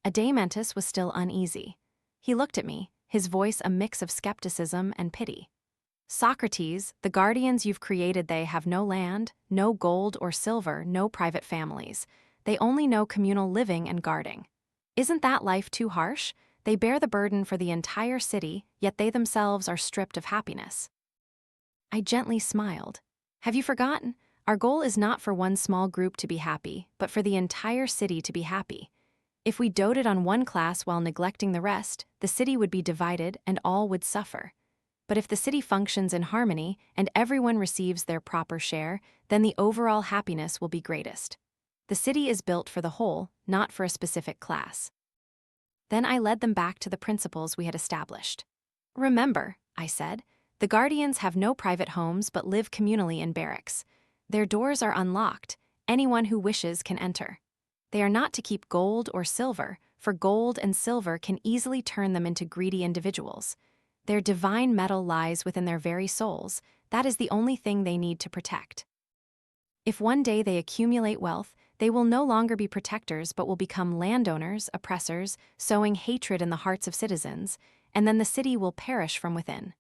Adeimantus was still uneasy. He looked at me, his voice a mix of skepticism and pity. Socrates, the guardians you've created, they have no land, no gold or silver, no private families. They only know communal living and guarding. Isn't that life too harsh? They bear the burden for the entire city, yet they themselves are stripped of happiness. I gently smiled. Have you forgotten? Our goal is not for one small group to be happy, but for the entire city to be happy. If we doted on one class while neglecting the rest, the city would be divided and all would suffer. But if the city functions in harmony and everyone receives their proper share, then the overall happiness will be greatest. The city is built for the whole, not for a specific class. Then I led them back to the principles we had established. Remember, I said, the guardians have no private homes but live communally in barracks. Their doors are unlocked. Anyone who wishes can enter. They are not to keep gold or silver, for gold and silver can easily turn them into greedy individuals. Their divine metal lies within their very souls. That is the only thing they need to protect. If one day they accumulate wealth, they will no longer be protectors but will become landowners, oppressors, sowing hatred in the hearts of citizens, and then the city will perish from within.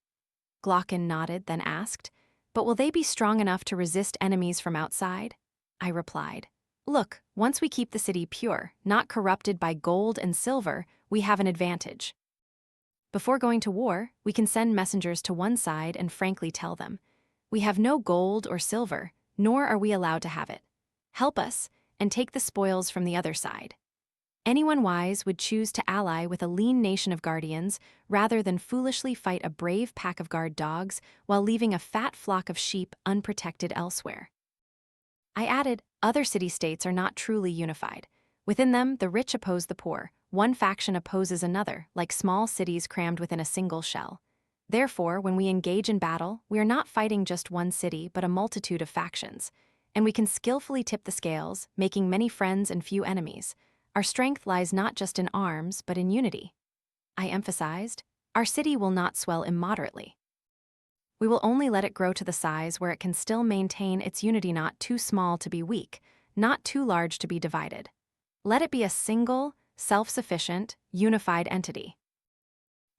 Glaucon nodded, then asked, but will they be strong enough to resist enemies from outside? I replied, look, once we keep the city pure, not corrupted by gold and silver, we have an advantage. Before going to war, we can send messengers to one side and frankly tell them, we have no gold or silver, nor are we allowed to have it. Help us, and take the spoils from the other side. Anyone wise would choose to ally with a lean nation of guardians rather than foolishly fight a brave pack of guard dogs while leaving a fat flock of sheep unprotected elsewhere. I added, other city-states are not truly unified. Within them, the rich oppose the poor. One faction opposes another, like small cities crammed within a single shell. Therefore, when we engage in battle, we are not fighting just one city, but a multitude of factions. And we can skillfully tip the scales, making many friends and few enemies. Our strength lies not just in arms, but in unity. I emphasized, our city will not swell immoderately. We will only let it grow to the size where it can still maintain its unity, not too small to be weak, not too large to be divided. Let it be a single, self-sufficient, unified entity.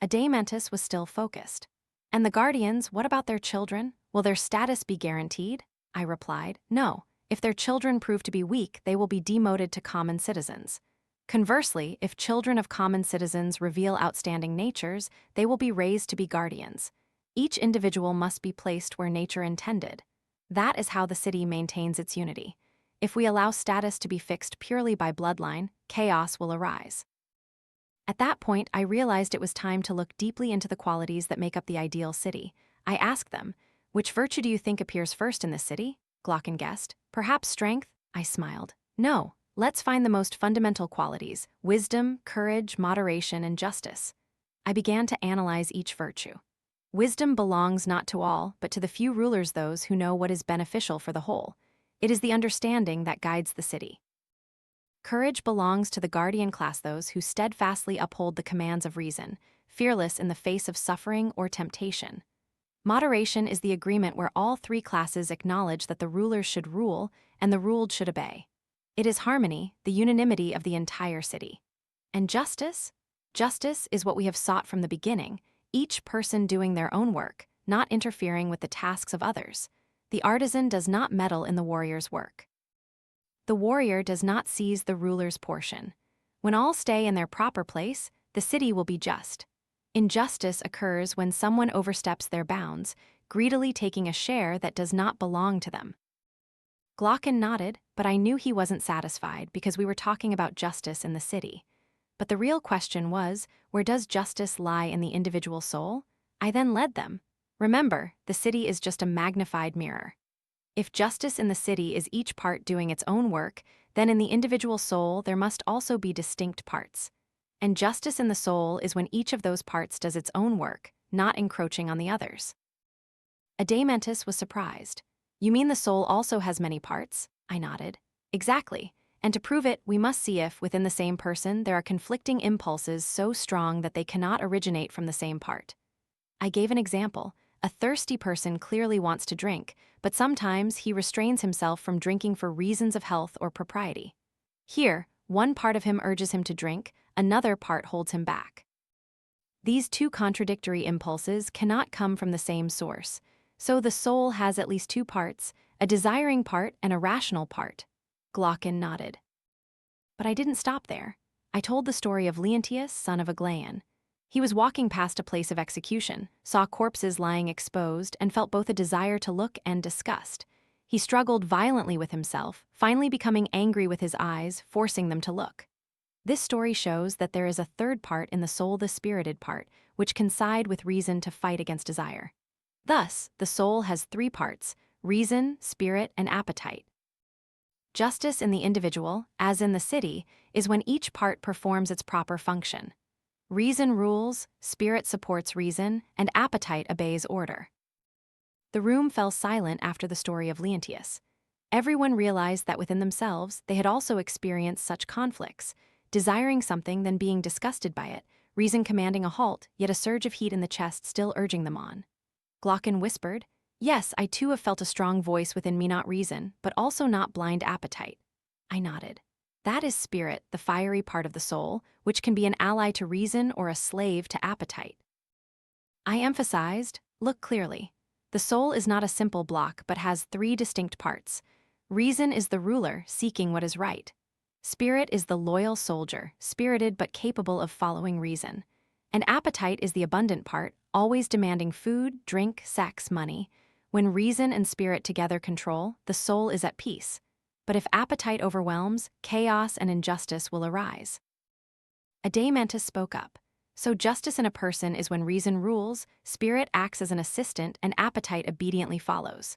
Adeimantus was still focused. And the guardians, what about their children? Will their status be guaranteed? I replied, no. If their children prove to be weak, they will be demoted to common citizens. Conversely, if children of common citizens reveal outstanding natures, they will be raised to be guardians. Each individual must be placed where nature intended. That is how the city maintains its unity. If we allow status to be fixed purely by bloodline, chaos will arise. At that point, I realized it was time to look deeply into the qualities that make up the ideal city. I asked them, which virtue do you think appears first in this city? Glaucon guessed. Perhaps strength? I smiled. No, let's find the most fundamental qualities: wisdom, courage, moderation, and justice. I began to analyze each virtue. Wisdom belongs not to all, but to the few rulers, those who know what is beneficial for the whole. It is the understanding that guides the city. Courage belongs to the guardian class, those who steadfastly uphold the commands of reason. fearless in the face of suffering or temptation. Moderation is the agreement where all three classes acknowledge that the rulers should rule and the ruled should obey. It is harmony, the unanimity of the entire city. And justice? Justice is what we have sought from the beginning, each person doing their own work, not interfering with the tasks of others. The artisan does not meddle in the warrior's work. The warrior does not seize the ruler's portion. When all stay in their proper place, the city will be just. Injustice occurs when someone oversteps their bounds, greedily taking a share that does not belong to them. Glaucon nodded, but I knew he wasn't satisfied because we were talking about justice in the city. But the real question was, where does justice lie in the individual soul? I then led them. Remember, the city is just a magnified mirror. If justice in the city is each part doing its own work, then in the individual soul there must also be distinct parts. And justice in the soul is when each of those parts does its own work, not encroaching on the others. Adeimantus was surprised. You mean the soul also has many parts? I nodded. Exactly. And to prove it, we must see if, within the same person, there are conflicting impulses so strong that they cannot originate from the same part. I gave an example. A thirsty person clearly wants to drink, but sometimes he restrains himself from drinking for reasons of health or propriety. Here, one part of him urges him to drink, another part holds him back. These two contradictory impulses cannot come from the same source, so the soul has at least two parts, a desiring part and a rational part. Glaucon nodded. But I didn't stop there. I told the story of Leontius, son of Aglaon. He was walking past a place of execution, saw corpses lying exposed, and felt both a desire to look and disgust. He struggled violently with himself, finally becoming angry with his eyes, forcing them to look. This story shows that there is a third part in the soul, the spirited part, which can side with reason to fight against desire. Thus, the soul has three parts: reason, spirit, and appetite. Justice in the individual, as in the city, is when each part performs its proper function. Reason rules, spirit supports reason, and appetite obeys order. The room fell silent after the story of Leontius. Everyone realized that within themselves they had also experienced such conflicts, desiring something then being disgusted by it, reason commanding a halt, yet a surge of heat in the chest still urging them on. Glaucon whispered, "Yes, I too have felt a strong voice within me, not reason, but also not blind appetite." I nodded. That is spirit, the fiery part of the soul, which can be an ally to reason or a slave to appetite. I emphasized, look clearly. The soul is not a simple block but has three distinct parts. Reason is the ruler, seeking what is right. Spirit is the loyal soldier, spirited but capable of following reason. And appetite is the abundant part, always demanding food, drink, sex, money. When reason and spirit together control, the soul is at peace. But if appetite overwhelms, chaos and injustice will arise. Adeimantus spoke up. So justice in a person is when reason rules, spirit acts as an assistant, and appetite obediently follows.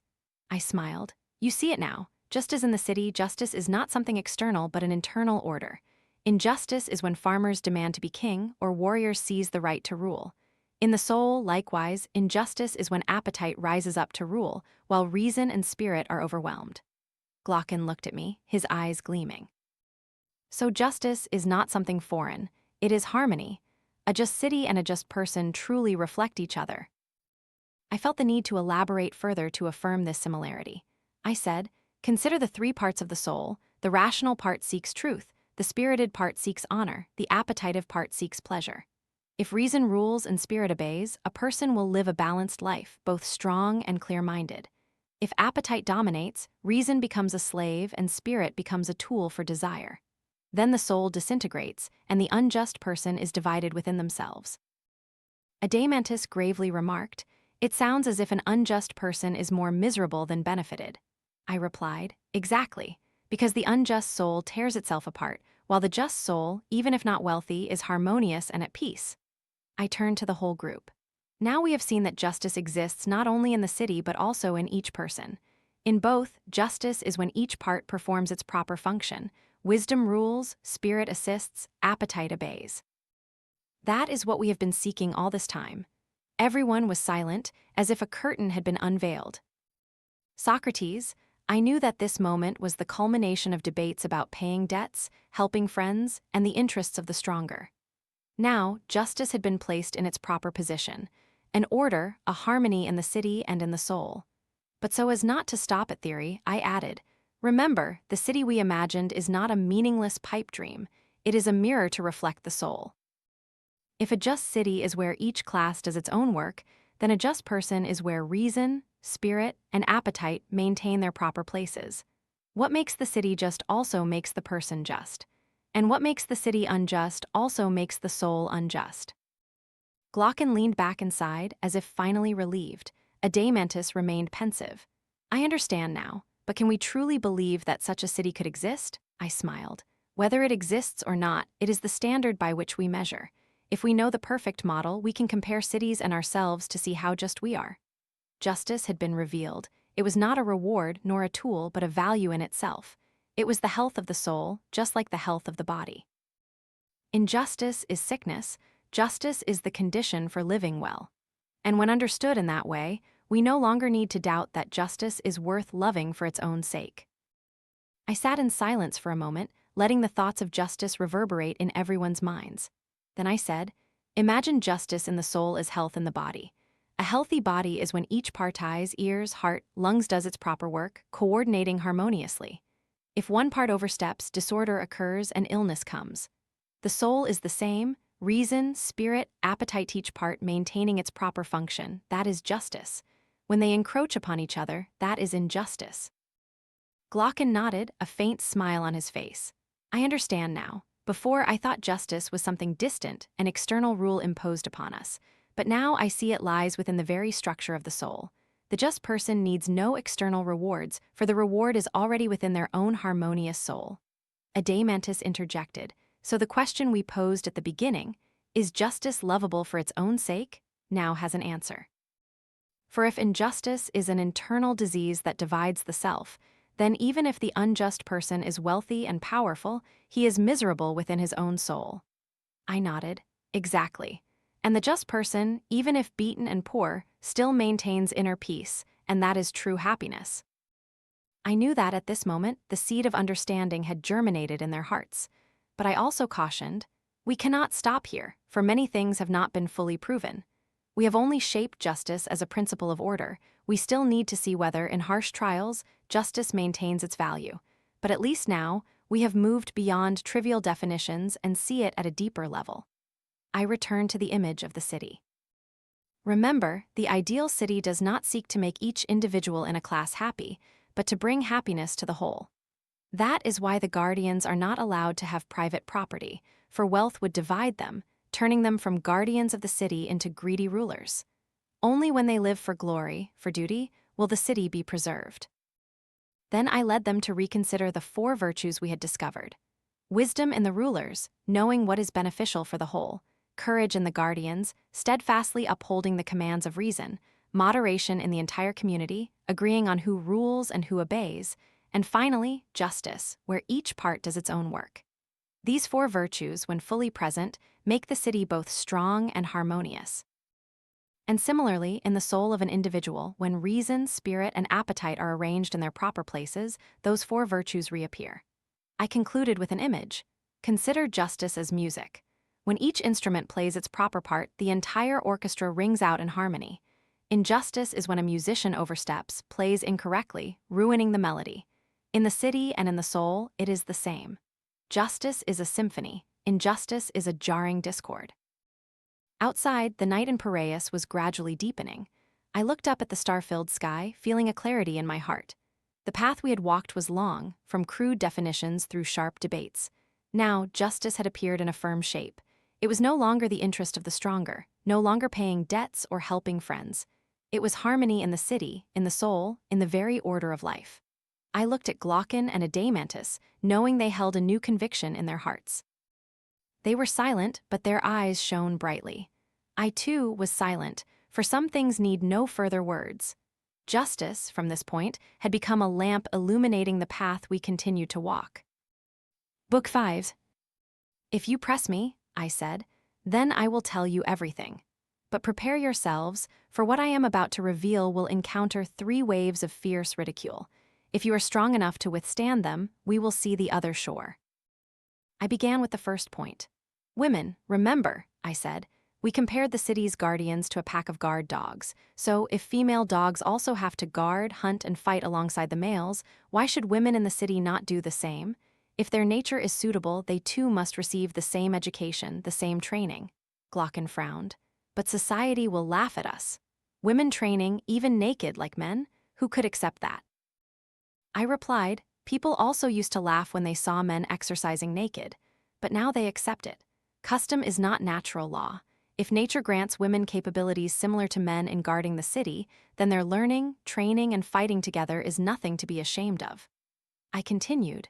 I smiled. You see it now. Just as in the city, justice is not something external but an internal order. Injustice is when farmers demand to be king or warriors seize the right to rule. In the soul, likewise, injustice is when appetite rises up to rule, while reason and spirit are overwhelmed. Glaucon looked at me, his eyes gleaming. So justice is not something foreign, it is harmony. A just city and a just person truly reflect each other. I felt the need to elaborate further to affirm this similarity. I said, consider the three parts of the soul. The rational part seeks truth, the spirited part seeks honor, the appetitive part seeks pleasure. If reason rules and spirit obeys, a person will live a balanced life, both strong and clear-minded. If appetite dominates, reason becomes a slave and spirit becomes a tool for desire. Then the soul disintegrates, and the unjust person is divided within themselves. Adeimantus gravely remarked, "It sounds as if an unjust person is more miserable than benefited." I replied, "Exactly, because the unjust soul tears itself apart, while the just soul, even if not wealthy, is harmonious and at peace." I turned to the whole group. Now we have seen that justice exists not only in the city but also in each person. In both, justice is when each part performs its proper function. Wisdom rules, spirit assists, appetite obeys. That is what we have been seeking all this time. Everyone was silent, as if a curtain had been unveiled. Socrates, I knew that this moment was the culmination of debates about paying debts, helping friends, and the interests of the stronger. Now, justice had been placed in its proper position, an order, a harmony in the city and in the soul. But so as not to stop at theory, I added, remember, the city we imagined is not a meaningless pipe dream, it is a mirror to reflect the soul. If a just city is where each class does its own work, then a just person is where reason, spirit, and appetite maintain their proper places. What makes the city just also makes the person just. And what makes the city unjust also makes the soul unjust. Glaucon leaned back inside, as if finally relieved. Adeimantus remained pensive. I understand now, but can we truly believe that such a city could exist? I smiled. Whether it exists or not, it is the standard by which we measure. If we know the perfect model, we can compare cities and ourselves to see how just we are. Justice had been revealed. It was not a reward nor a tool, but a value in itself. It was the health of the soul, just like the health of the body. Injustice is sickness. Justice is the condition for living well. And when understood in that way, we no longer need to doubt that justice is worth loving for its own sake. I sat in silence for a moment, letting the thoughts of justice reverberate in everyone's minds. Then I said, imagine justice in the soul as health in the body. A healthy body is when each part eyes, ears, heart, lungs does its proper work, coordinating harmoniously. If one part oversteps, disorder occurs and illness comes. The soul is the same. Reason, spirit, appetite, each part maintaining its proper function, that is justice. When they encroach upon each other, that is injustice. Glaucon nodded, a faint smile on his face. I understand now. Before, I thought justice was something distant, an external rule imposed upon us. But now I see it lies within the very structure of the soul. The just person needs no external rewards, for the reward is already within their own harmonious soul. Adeimantus interjected. So the question we posed at the beginning, is justice lovable for its own sake, now has an answer. For if injustice is an internal disease that divides the self, then even if the unjust person is wealthy and powerful, he is miserable within his own soul. I nodded. Exactly. And the just person, even if beaten and poor, still maintains inner peace, and that is true happiness. I knew that at this moment, the seed of understanding had germinated in their hearts. But I also cautioned, we cannot stop here, for many things have not been fully proven. We have only shaped justice as a principle of order. We still need to see whether, in harsh trials, justice maintains its value. But at least now, we have moved beyond trivial definitions and see it at a deeper level. I returned to the image of the city. Remember, the ideal city does not seek to make each individual in a class happy, but to bring happiness to the whole. That is why the guardians are not allowed to have private property, for wealth would divide them, turning them from guardians of the city into greedy rulers. Only when they live for glory, for duty, will the city be preserved. Then I led them to reconsider the 4 virtues we had discovered. Wisdom in the rulers, knowing what is beneficial for the whole, courage in the guardians, steadfastly upholding the commands of reason, moderation in the entire community, agreeing on who rules and who obeys, and finally, justice, where each part does its own work. These 4 virtues, when fully present, make the city both strong and harmonious. And similarly, in the soul of an individual, when reason, spirit, and appetite are arranged in their proper places, those 4 virtues reappear. I concluded with an image. Consider justice as music. When each instrument plays its proper part, the entire orchestra rings out in harmony. Injustice is when a musician oversteps, plays incorrectly, ruining the melody. In the city and in the soul, it is the same. Justice is a symphony. Injustice is a jarring discord. Outside, the night in Piraeus was gradually deepening. I looked up at the star-filled sky, feeling a clarity in my heart. The path we had walked was long, from crude definitions through sharp debates. Now, justice had appeared in a firm shape. It was no longer the interest of the stronger, no longer paying debts or helping friends. It was harmony in the city, in the soul, in the very order of life. I looked at Glaucon and Adeimantus, knowing they held a new conviction in their hearts. They were silent, but their eyes shone brightly. I too was silent, for some things need no further words. Justice, from this point, had become a lamp illuminating the path we continued to walk. Book 5. If you press me, I said, then I will tell you everything. But prepare yourselves, for what I am about to reveal will encounter 3 waves of fierce ridicule. If you are strong enough to withstand them, we will see the other shore. I began with the first point. Women, remember, I said. We compared the city's guardians to a pack of guard dogs. So, if female dogs also have to guard, hunt, and fight alongside the males, why should women in the city not do the same? If their nature is suitable, they too must receive the same education, the same training. Glocken frowned. But society will laugh at us. Women training, even naked like men? Who could accept that? I replied, people also used to laugh when they saw men exercising naked, but now they accept it. Custom is not natural law. If nature grants women capabilities similar to men in guarding the city, then their learning, training, and fighting together is nothing to be ashamed of. I continued.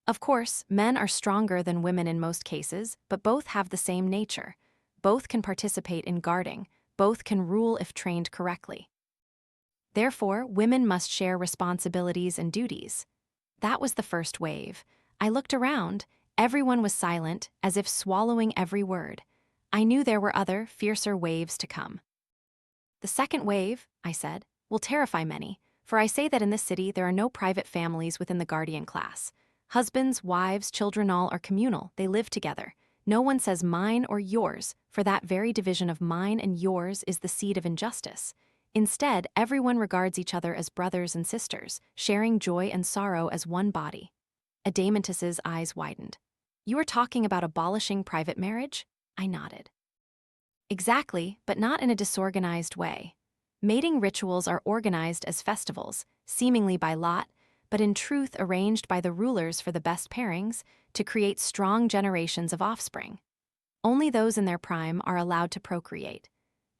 Of course, men are stronger than women in most cases, but both have the same nature. Both can participate in guarding. Both can rule if trained correctly. Therefore, women must share responsibilities and duties. That was the first wave. I looked around. Everyone was silent, as if swallowing every word. I knew there were other, fiercer waves to come. The second wave, I said, will terrify many, for I say that in this city there are no private families within the guardian class. Husbands, wives, children all are communal, they live together. No one says mine or yours, for that very division of mine and yours is the seed of injustice. Instead, everyone regards each other as brothers and sisters, sharing joy and sorrow as one body. Adeimantus's eyes widened. You are talking about abolishing private marriage? I nodded. Exactly, but not in a disorganized way. Mating rituals are organized as festivals, seemingly by lot, but in truth arranged by the rulers for the best pairings to create strong generations of offspring. Only those in their prime are allowed to procreate.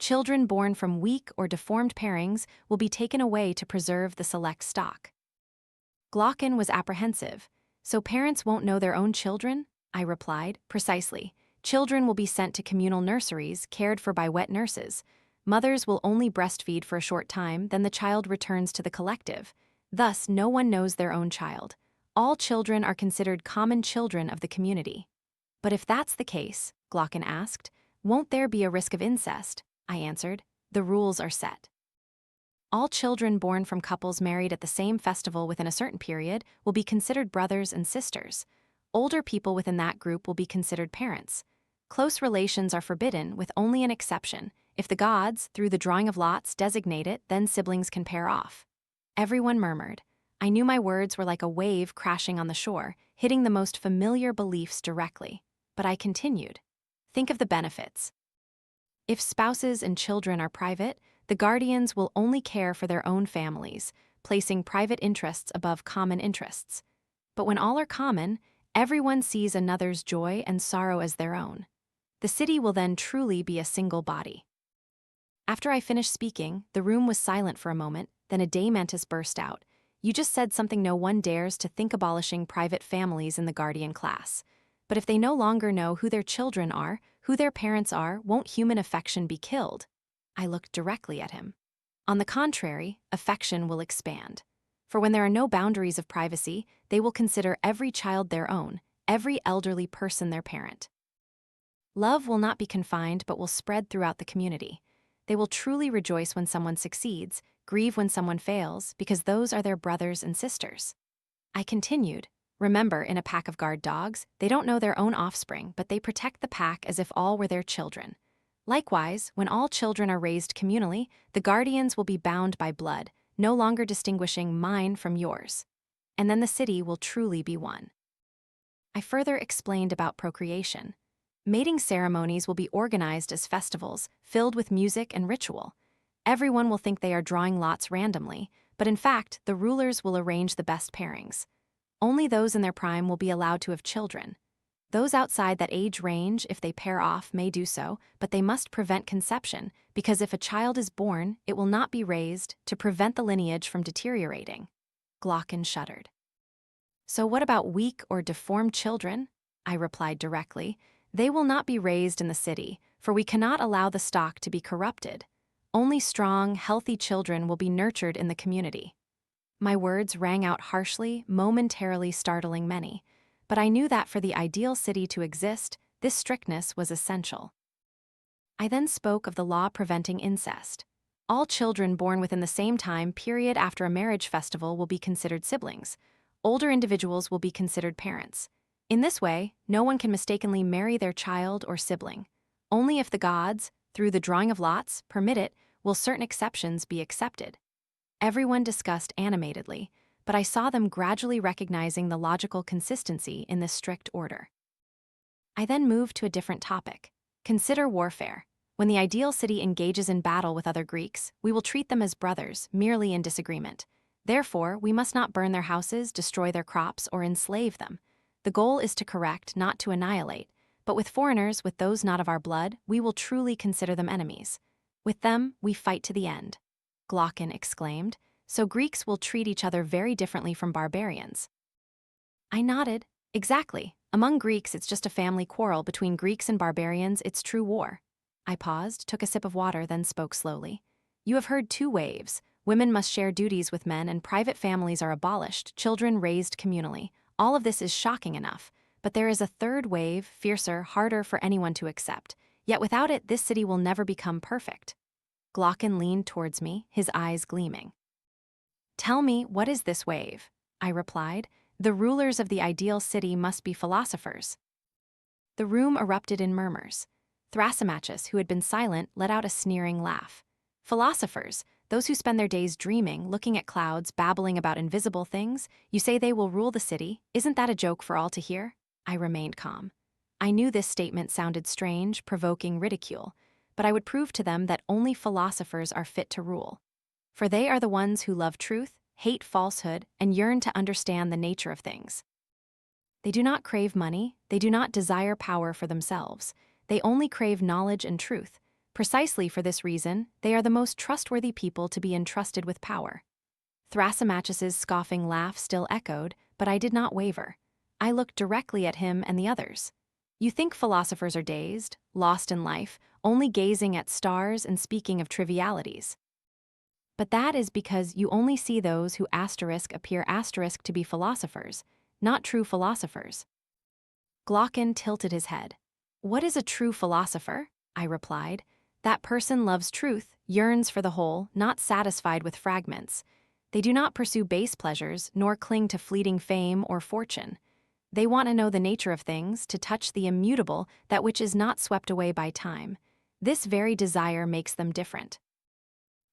Children born from weak or deformed pairings will be taken away to preserve the select stock. Glocken was apprehensive. So parents won't know their own children? I replied, precisely. Children will be sent to communal nurseries, cared for by wet nurses. Mothers will only breastfeed for a short time, then the child returns to the collective. Thus, no one knows their own child. All children are considered common children of the community. But if that's the case, Glocken asked, won't there be a risk of incest? I answered, the rules are set. All children born from couples married at the same festival within a certain period will be considered brothers and sisters. Older people within that group will be considered parents. Close relations are forbidden, with only an exception. If the gods, through the drawing of lots, designate it, then siblings can pair off. Everyone murmured. I knew my words were like a wave crashing on the shore, hitting the most familiar beliefs directly. But I continued. Think of the benefits. If spouses and children are private, the guardians will only care for their own families, placing private interests above common interests. But when all are common, everyone sees another's joy and sorrow as their own. The city will then truly be a single body. After I finished speaking, the room was silent for a moment, then Adeimantus burst out. You just said something no one dares to think, abolishing private families in the guardian class. But if they no longer know who their children are, who their parents are, won't human affection be killed? I looked directly at him. On the contrary, affection will expand. For when there are no boundaries of privacy, they will consider every child their own, every elderly person their parent. Love will not be confined but will spread throughout the community. They will truly rejoice when someone succeeds, grieve when someone fails, because those are their brothers and sisters. I continued, remember, in a pack of guard dogs, they don't know their own offspring, but they protect the pack as if all were their children. Likewise, when all children are raised communally, the guardians will be bound by blood, no longer distinguishing mine from yours. And then the city will truly be one. I further explained about procreation. Mating ceremonies will be organized as festivals, filled with music and ritual. Everyone will think they are drawing lots randomly, but in fact, the rulers will arrange the best pairings. Only those in their prime will be allowed to have children. Those outside that age range, if they pair off, may do so, but they must prevent conception, because if a child is born, it will not be raised to prevent the lineage from deteriorating. Glocken shuddered. So what about weak or deformed children? I replied directly. They will not be raised in the city, for we cannot allow the stock to be corrupted. Only strong, healthy children will be nurtured in the community. My words rang out harshly, momentarily startling many, but I knew that for the ideal city to exist, this strictness was essential. I then spoke of the law preventing incest. All children born within the same time period after a marriage festival will be considered siblings. Older individuals will be considered parents. In this way, no one can mistakenly marry their child or sibling. Only if the gods, through the drawing of lots, permit it, will certain exceptions be accepted. Everyone discussed animatedly, but I saw them gradually recognizing the logical consistency in this strict order. I then moved to a different topic. Consider warfare. When the ideal city engages in battle with other Greeks, we will treat them as brothers, merely in disagreement. Therefore, we must not burn their houses, destroy their crops, or enslave them. The goal is to correct, not to annihilate. But with foreigners, with those not of our blood, we will truly consider them enemies. With them, we fight to the end. Glaucon exclaimed. So Greeks will treat each other very differently from barbarians. I nodded. Exactly. Among Greeks, it's just a family quarrel. Between Greeks and barbarians, it's true war. I paused, took a sip of water, then spoke slowly. You have heard two waves. Women must share duties with men and private families are abolished, children raised communally. All of this is shocking enough. But there is a third wave, fiercer, harder for anyone to accept. Yet without it, this city will never become perfect. Glaucon leaned towards me, his eyes gleaming. Tell me, what is this wave? I replied. The rulers of the ideal city must be philosophers. The room erupted in murmurs. Thrasymachus, who had been silent, let out a sneering laugh. Philosophers, those who spend their days dreaming, looking at clouds, babbling about invisible things, you say they will rule the city? Isn't that a joke for all to hear? I remained calm. I knew this statement sounded strange, provoking ridicule, but I would prove to them that only philosophers are fit to rule. For they are the ones who love truth, hate falsehood, and yearn to understand the nature of things. They do not crave money, they do not desire power for themselves. They only crave knowledge and truth. Precisely for this reason, they are the most trustworthy people to be entrusted with power. Thrasymachus's scoffing laugh still echoed, but I did not waver. I looked directly at him and the others. You think philosophers are dazed, lost in life, only gazing at stars and speaking of trivialities. But that is because you only see those who appear to be philosophers, not true philosophers. Glaucon tilted his head. What is a true philosopher? I replied. That person loves truth, yearns for the whole, not satisfied with fragments. They do not pursue base pleasures, nor cling to fleeting fame or fortune. They want to know the nature of things, to touch the immutable, that which is not swept away by time. This very desire makes them different.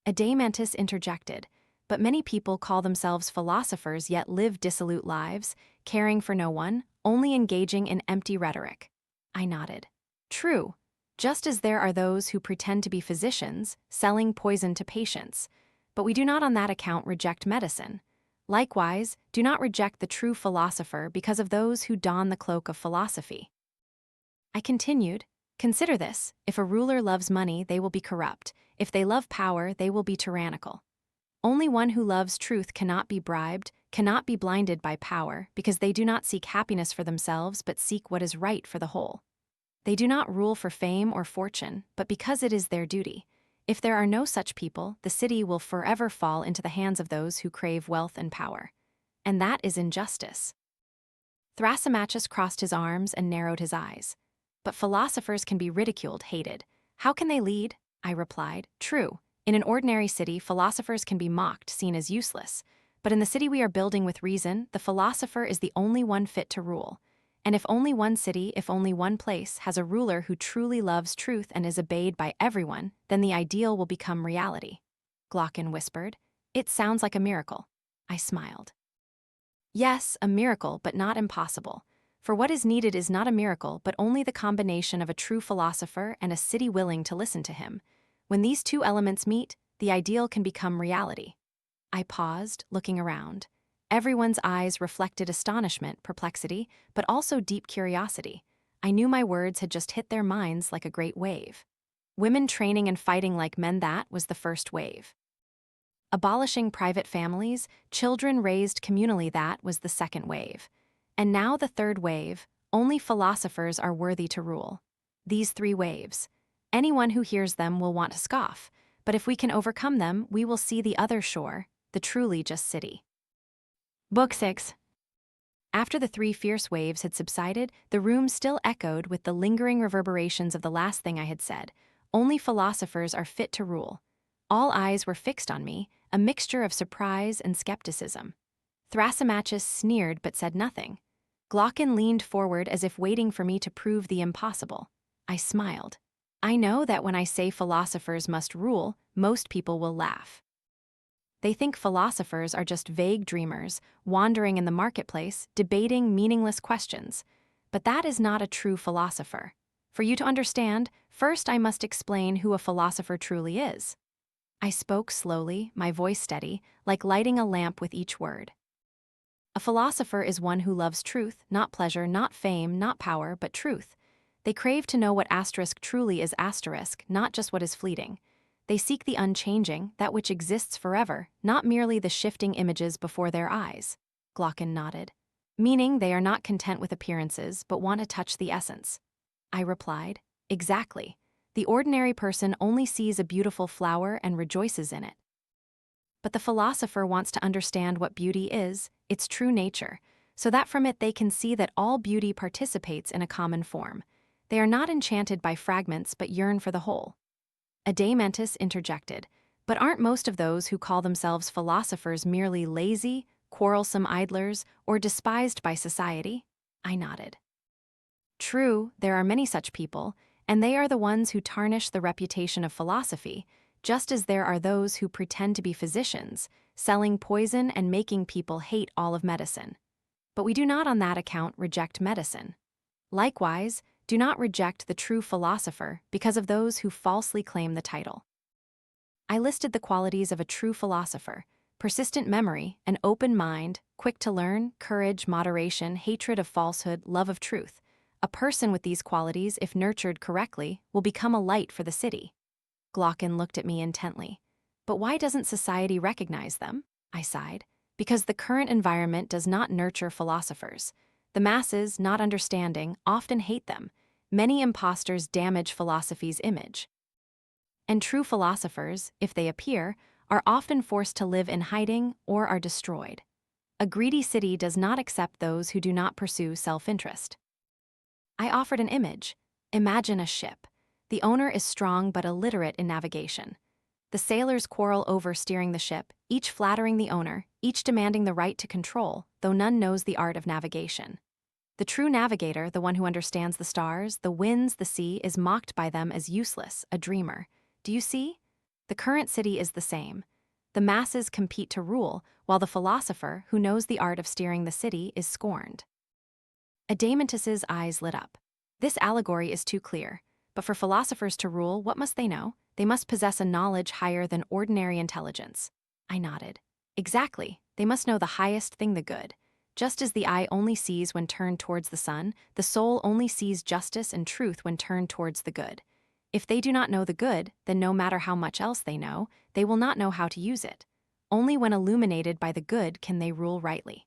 Adeimantus interjected, but many people call themselves philosophers yet live dissolute lives, caring for no one, only engaging in empty rhetoric. I nodded. True, just as there are those who pretend to be physicians, selling poison to patients, but we do not on that account reject medicine. Likewise, do not reject the true philosopher because of those who don the cloak of philosophy. I continued, consider this, if a ruler loves money, they will be corrupt. If they love power, they will be tyrannical. Only one who loves truth cannot be bribed, cannot be blinded by power, because they do not seek happiness for themselves but seek what is right for the whole. They do not rule for fame or fortune, but because it is their duty. If there are no such people, the city will forever fall into the hands of those who crave wealth and power. And that is injustice. Thrasymachus crossed his arms and narrowed his eyes. But philosophers can be ridiculed, hated. How can they lead? I replied. True. In an ordinary city, philosophers can be mocked, seen as useless. But in the city we are building with reason, the philosopher is the only one fit to rule. And if only one city, if only one place, has a ruler who truly loves truth and is obeyed by everyone, then the ideal will become reality. Glaucon whispered. It sounds like a miracle. I smiled. Yes, a miracle, but not impossible. For what is needed is not a miracle, but only the combination of a true philosopher and a city willing to listen to him. When these two elements meet, the ideal can become reality. I paused, looking around. Everyone's eyes reflected astonishment, perplexity, but also deep curiosity. I knew my words had just hit their minds like a great wave. Women training and fighting like men, that was the first wave. Abolishing private families, children raised communally, that was the second wave. And now the third wave, only philosophers are worthy to rule. These three waves. Anyone who hears them will want to scoff, but if we can overcome them, we will see the other shore, the truly just city. Book 6. After the three fierce waves had subsided, the room still echoed with the lingering reverberations of the last thing I had said. Only philosophers are fit to rule. All eyes were fixed on me, a mixture of surprise and skepticism. Thrasymachus sneered but said nothing. Glaucon leaned forward as if waiting for me to prove the impossible. I smiled. I know that when I say philosophers must rule, most people will laugh. They think philosophers are just vague dreamers, wandering in the marketplace, debating meaningless questions. But that is not a true philosopher. For you to understand, first I must explain who a philosopher truly is. I spoke slowly, my voice steady, like lighting a lamp with each word. A philosopher is one who loves truth, not pleasure, not fame, not power, but truth. They crave to know what asterisk truly is asterisk, not just what is fleeting. They seek the unchanging, that which exists forever, not merely the shifting images before their eyes. Glaucon nodded. Meaning they are not content with appearances, but want to touch the essence. I replied, exactly. The ordinary person only sees a beautiful flower and rejoices in it. But the philosopher wants to understand what beauty is, its true nature, so that from it they can see that all beauty participates in a common form. They are not enchanted by fragments but yearn for the whole. Adeimantus interjected, but aren't most of those who call themselves philosophers merely lazy, quarrelsome idlers, or despised by society? I nodded. True, there are many such people, and they are the ones who tarnish the reputation of philosophy, just as there are those who pretend to be physicians, selling poison and making people hate all of medicine. But we do not on that account reject medicine. Likewise, do not reject the true philosopher because of those who falsely claim the title. I listed the qualities of a true philosopher: persistent memory, an open mind, quick to learn, courage, moderation, hatred of falsehood, love of truth. A person with these qualities, if nurtured correctly, will become a light for the city. Glaucon looked at me intently. But why doesn't society recognize them? I sighed. Because the current environment does not nurture philosophers. The masses, not understanding, often hate them. Many impostors damage philosophy's image. And true philosophers, if they appear, are often forced to live in hiding or are destroyed. A greedy city does not accept those who do not pursue self-interest. I offered an image. Imagine a ship. The owner is strong but illiterate in navigation. The sailors quarrel over steering the ship, each flattering the owner, each demanding the right to control, though none knows the art of navigation. The true navigator, the one who understands the stars, the winds, the sea, is mocked by them as useless, a dreamer. Do you see? The current city is the same. The masses compete to rule, while the philosopher, who knows the art of steering the city, is scorned. Adeimantus's eyes lit up. This allegory is too clear. But for philosophers to rule, what must they know? They must possess a knowledge higher than ordinary intelligence. I nodded. Exactly. They must know the highest thing, the good. Just as the eye only sees when turned towards the sun, the soul only sees justice and truth when turned towards the good. If they do not know the good, then no matter how much else they know, they will not know how to use it. Only when illuminated by the good can they rule rightly.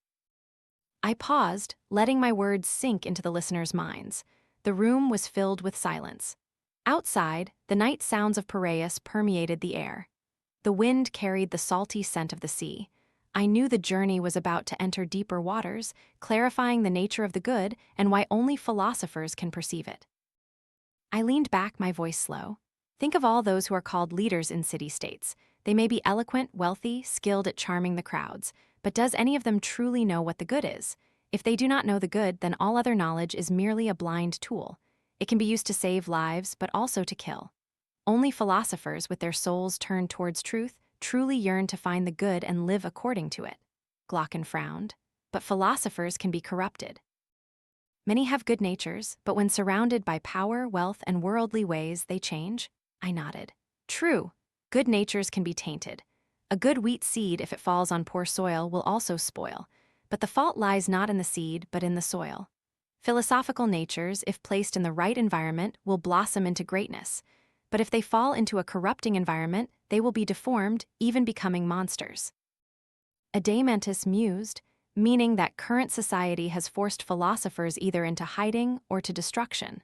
I paused, letting my words sink into the listeners' minds. The room was filled with silence. Outside, the night sounds of Piraeus permeated the air. The wind carried the salty scent of the sea. I knew the journey was about to enter deeper waters, clarifying the nature of the good and why only philosophers can perceive it. I leaned back, my voice slow. Think of all those who are called leaders in city-states. They may be eloquent, wealthy, skilled at charming the crowds, but does any of them truly know what the good is? If they do not know the good, then all other knowledge is merely a blind tool. It can be used to save lives, but also to kill. Only philosophers, with their souls turned towards truth, truly yearn to find the good and live according to it. Glaucon frowned. But philosophers can be corrupted. Many have good natures, but when surrounded by power, wealth, and worldly ways, they change. I nodded. True, good natures can be tainted. A good wheat seed, if it falls on poor soil, will also spoil. But the fault lies not in the seed, but in the soil. Philosophical natures, if placed in the right environment, will blossom into greatness. But if they fall into a corrupting environment, they will be deformed, even becoming monsters. Adeimantus mused, meaning that current society has forced philosophers either into hiding or to destruction.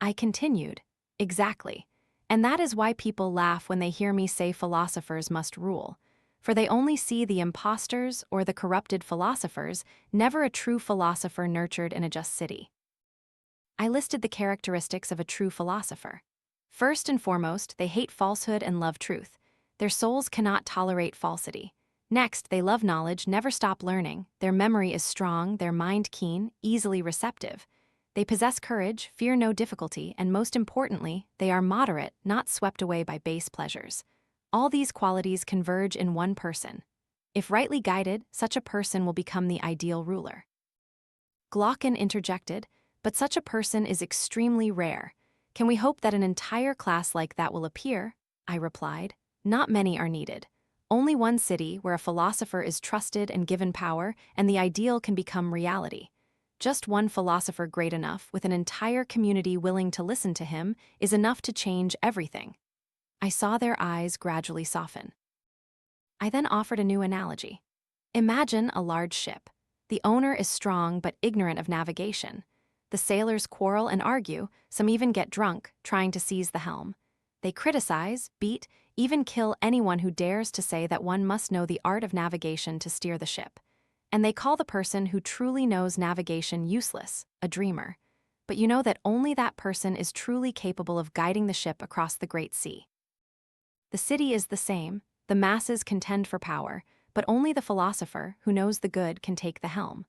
I continued, exactly. And that is why people laugh when they hear me say philosophers must rule. For they only see the impostors or the corrupted philosophers, never a true philosopher nurtured in a just city. I listed the characteristics of a true philosopher. First and foremost, they hate falsehood and love truth. Their souls cannot tolerate falsity. Next, they love knowledge, never stop learning. Their memory is strong, their mind keen, easily receptive. They possess courage, fear no difficulty, and most importantly, they are moderate, not swept away by base pleasures. All these qualities converge in one person. If rightly guided, such a person will become the ideal ruler. Glaucon interjected, but such a person is extremely rare. Can we hope that an entire class like that will appear? I replied. Not many are needed. Only one city where a philosopher is trusted and given power, and the ideal can become reality. Just one philosopher great enough, with an entire community willing to listen to him, is enough to change everything. I saw their eyes gradually soften. I then offered a new analogy. Imagine a large ship. The owner is strong but ignorant of navigation. The sailors quarrel and argue, some even get drunk, trying to seize the helm. They criticize, beat, even kill anyone who dares to say that one must know the art of navigation to steer the ship. And they call the person who truly knows navigation useless, a dreamer. But you know that only that person is truly capable of guiding the ship across the great sea. The city is the same. The masses contend for power, but only the philosopher, who knows the good, can take the helm.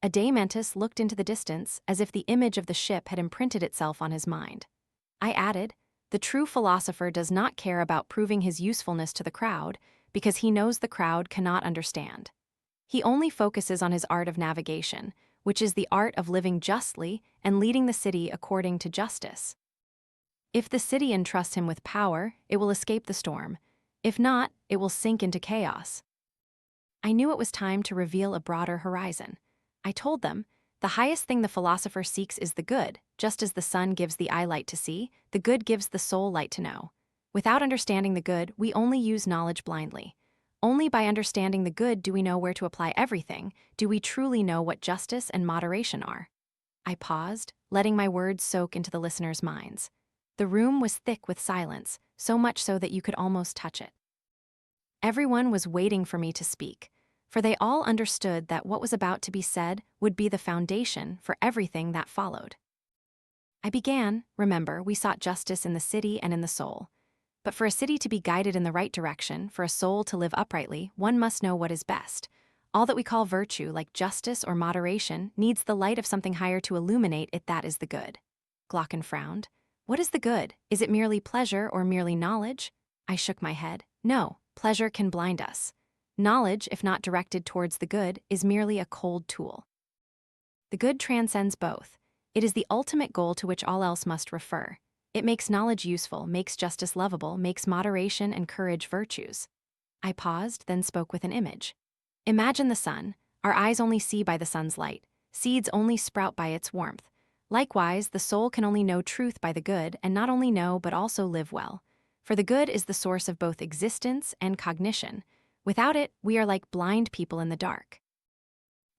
Adeimantus looked into the distance as if the image of the ship had imprinted itself on his mind. I added, the true philosopher does not care about proving his usefulness to the crowd because he knows the crowd cannot understand. He only focuses on his art of navigation, which is the art of living justly and leading the city according to justice. If the city entrusts him with power, it will escape the storm. If not, it will sink into chaos. I knew it was time to reveal a broader horizon. I told them, the highest thing the philosopher seeks is the good, just as the sun gives the eye light to see, the good gives the soul light to know. Without understanding the good, we only use knowledge blindly. Only by understanding the good do we know where to apply everything, do we truly know what justice and moderation are. I paused, letting my words soak into the listeners' minds. The room was thick with silence, so much so that you could almost touch it. Everyone was waiting for me to speak, for they all understood that what was about to be said would be the foundation for everything that followed. I began, remember, we sought justice in the city and in the soul. But for a city to be guided in the right direction, for a soul to live uprightly, one must know what is best. All that we call virtue, like justice or moderation, needs the light of something higher to illuminate it. That is the good. Glaucon frowned. What is the good? Is it merely pleasure or merely knowledge? I shook my head. No, pleasure can blind us. Knowledge, if not directed towards the good, is merely a cold tool. The good transcends both. It is the ultimate goal to which all else must refer. It makes knowledge useful, makes justice lovable, makes moderation and courage virtues. I paused, then spoke with an image. Imagine the sun. Our eyes only see by the sun's light. Seeds only sprout by its warmth. Likewise, the soul can only know truth by the good, and not only know but also live well. For the good is the source of both existence and cognition. Without it, we are like blind people in the dark.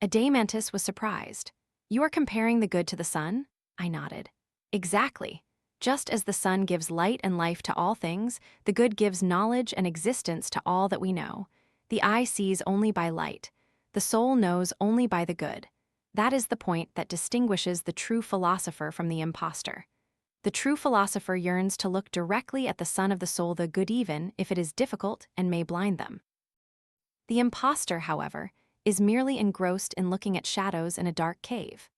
Adeimantus was surprised. You are comparing the good to the sun? I nodded. Exactly. Just as the sun gives light and life to all things, the good gives knowledge and existence to all that we know. The eye sees only by light. The soul knows only by the good. That is the point that distinguishes the true philosopher from the impostor. The true philosopher yearns to look directly at the sun of the soul, the good, even if it is difficult and may blind them. The impostor, however, is merely engrossed in looking at shadows in a dark cave.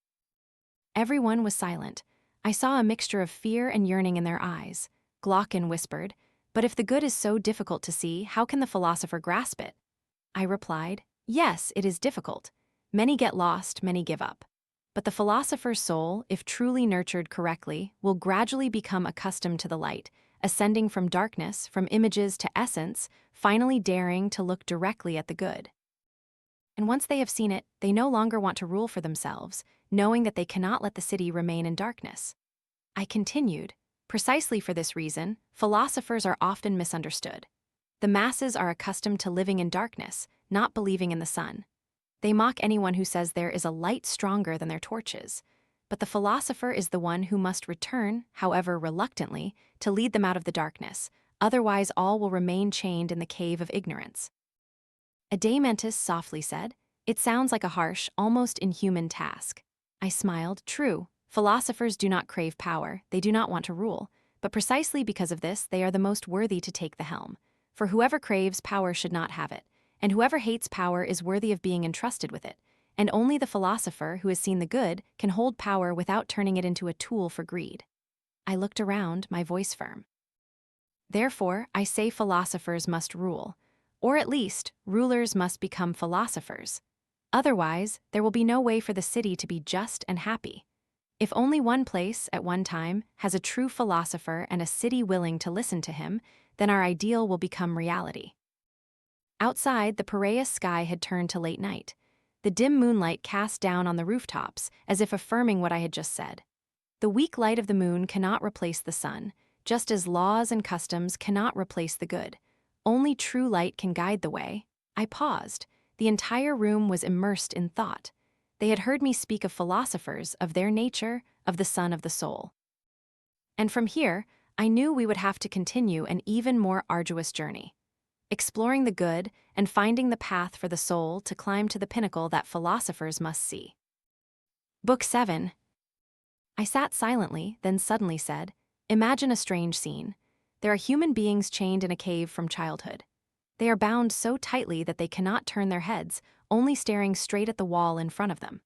Everyone was silent. I saw a mixture of fear and yearning in their eyes. Glaucon whispered, "But if the good is so difficult to see, how can the philosopher grasp it?" I replied, "Yes, it is difficult. Many get lost, many give up. But the philosopher's soul, if truly nurtured correctly, will gradually become accustomed to the light, ascending from darkness, from images to essence, finally daring to look directly at the good. And once they have seen it, they no longer want to rule for themselves, knowing that they cannot let the city remain in darkness." I continued, "Precisely for this reason, philosophers are often misunderstood. The masses are accustomed to living in darkness, not believing in the sun. They mock anyone who says there is a light stronger than their torches. But the philosopher is the one who must return, however reluctantly, to lead them out of the darkness, otherwise all will remain chained in the cave of ignorance." Adeimantus softly said, "It sounds like a harsh, almost inhuman task." I smiled. "True, philosophers do not crave power, they do not want to rule, but precisely because of this they are the most worthy to take the helm. For whoever craves power should not have it, and whoever hates power is worthy of being entrusted with it, and only the philosopher who has seen the good can hold power without turning it into a tool for greed. I looked around, my voice firm. Therefore, I say philosophers must rule, or at least, rulers must become philosophers. Otherwise, there will be no way for the city to be just and happy. If only one place, at one time, has a true philosopher and a city willing to listen to him, then our ideal will become reality. Outside, the Piraeus sky had turned to late night. The dim moonlight cast down on the rooftops, as if affirming what I had just said. The weak light of the moon cannot replace the sun, just as laws and customs cannot replace the good. Only true light can guide the way. I paused. The entire room was immersed in thought. They had heard me speak of philosophers, of their nature, of the sun of the soul. And from here, I knew we would have to continue an even more arduous journey, exploring the good and finding the path for the soul to climb to the pinnacle that philosophers must see. Book 7. I sat silently, then suddenly said, "Imagine a strange scene. There are human beings chained in a cave from childhood. They are bound so tightly that they cannot turn their heads, only staring straight at the wall in front of them.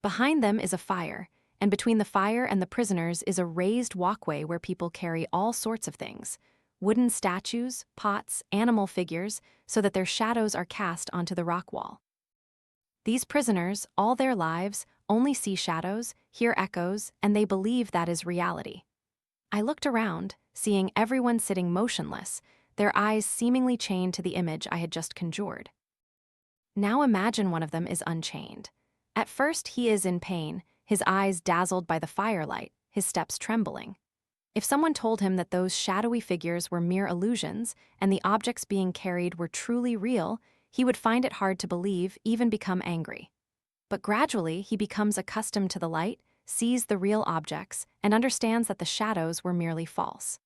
Behind them is a fire, and between the fire and the prisoners is a raised walkway where people carry all sorts of things, wooden statues, pots, animal figures, so that their shadows are cast onto the rock wall. These prisoners, all their lives, only see shadows, hear echoes, and they believe that is reality." I looked around, seeing everyone sitting motionless, their eyes seemingly chained to the image I had just conjured. Now imagine one of them is unchained. At first he is in pain, his eyes dazzled by the firelight, his steps trembling. If someone told him that those shadowy figures were mere illusions and the objects being carried were truly real, he would find it hard to believe, even become angry. But gradually he becomes accustomed to the light, sees the real objects, and understands that the shadows were merely false.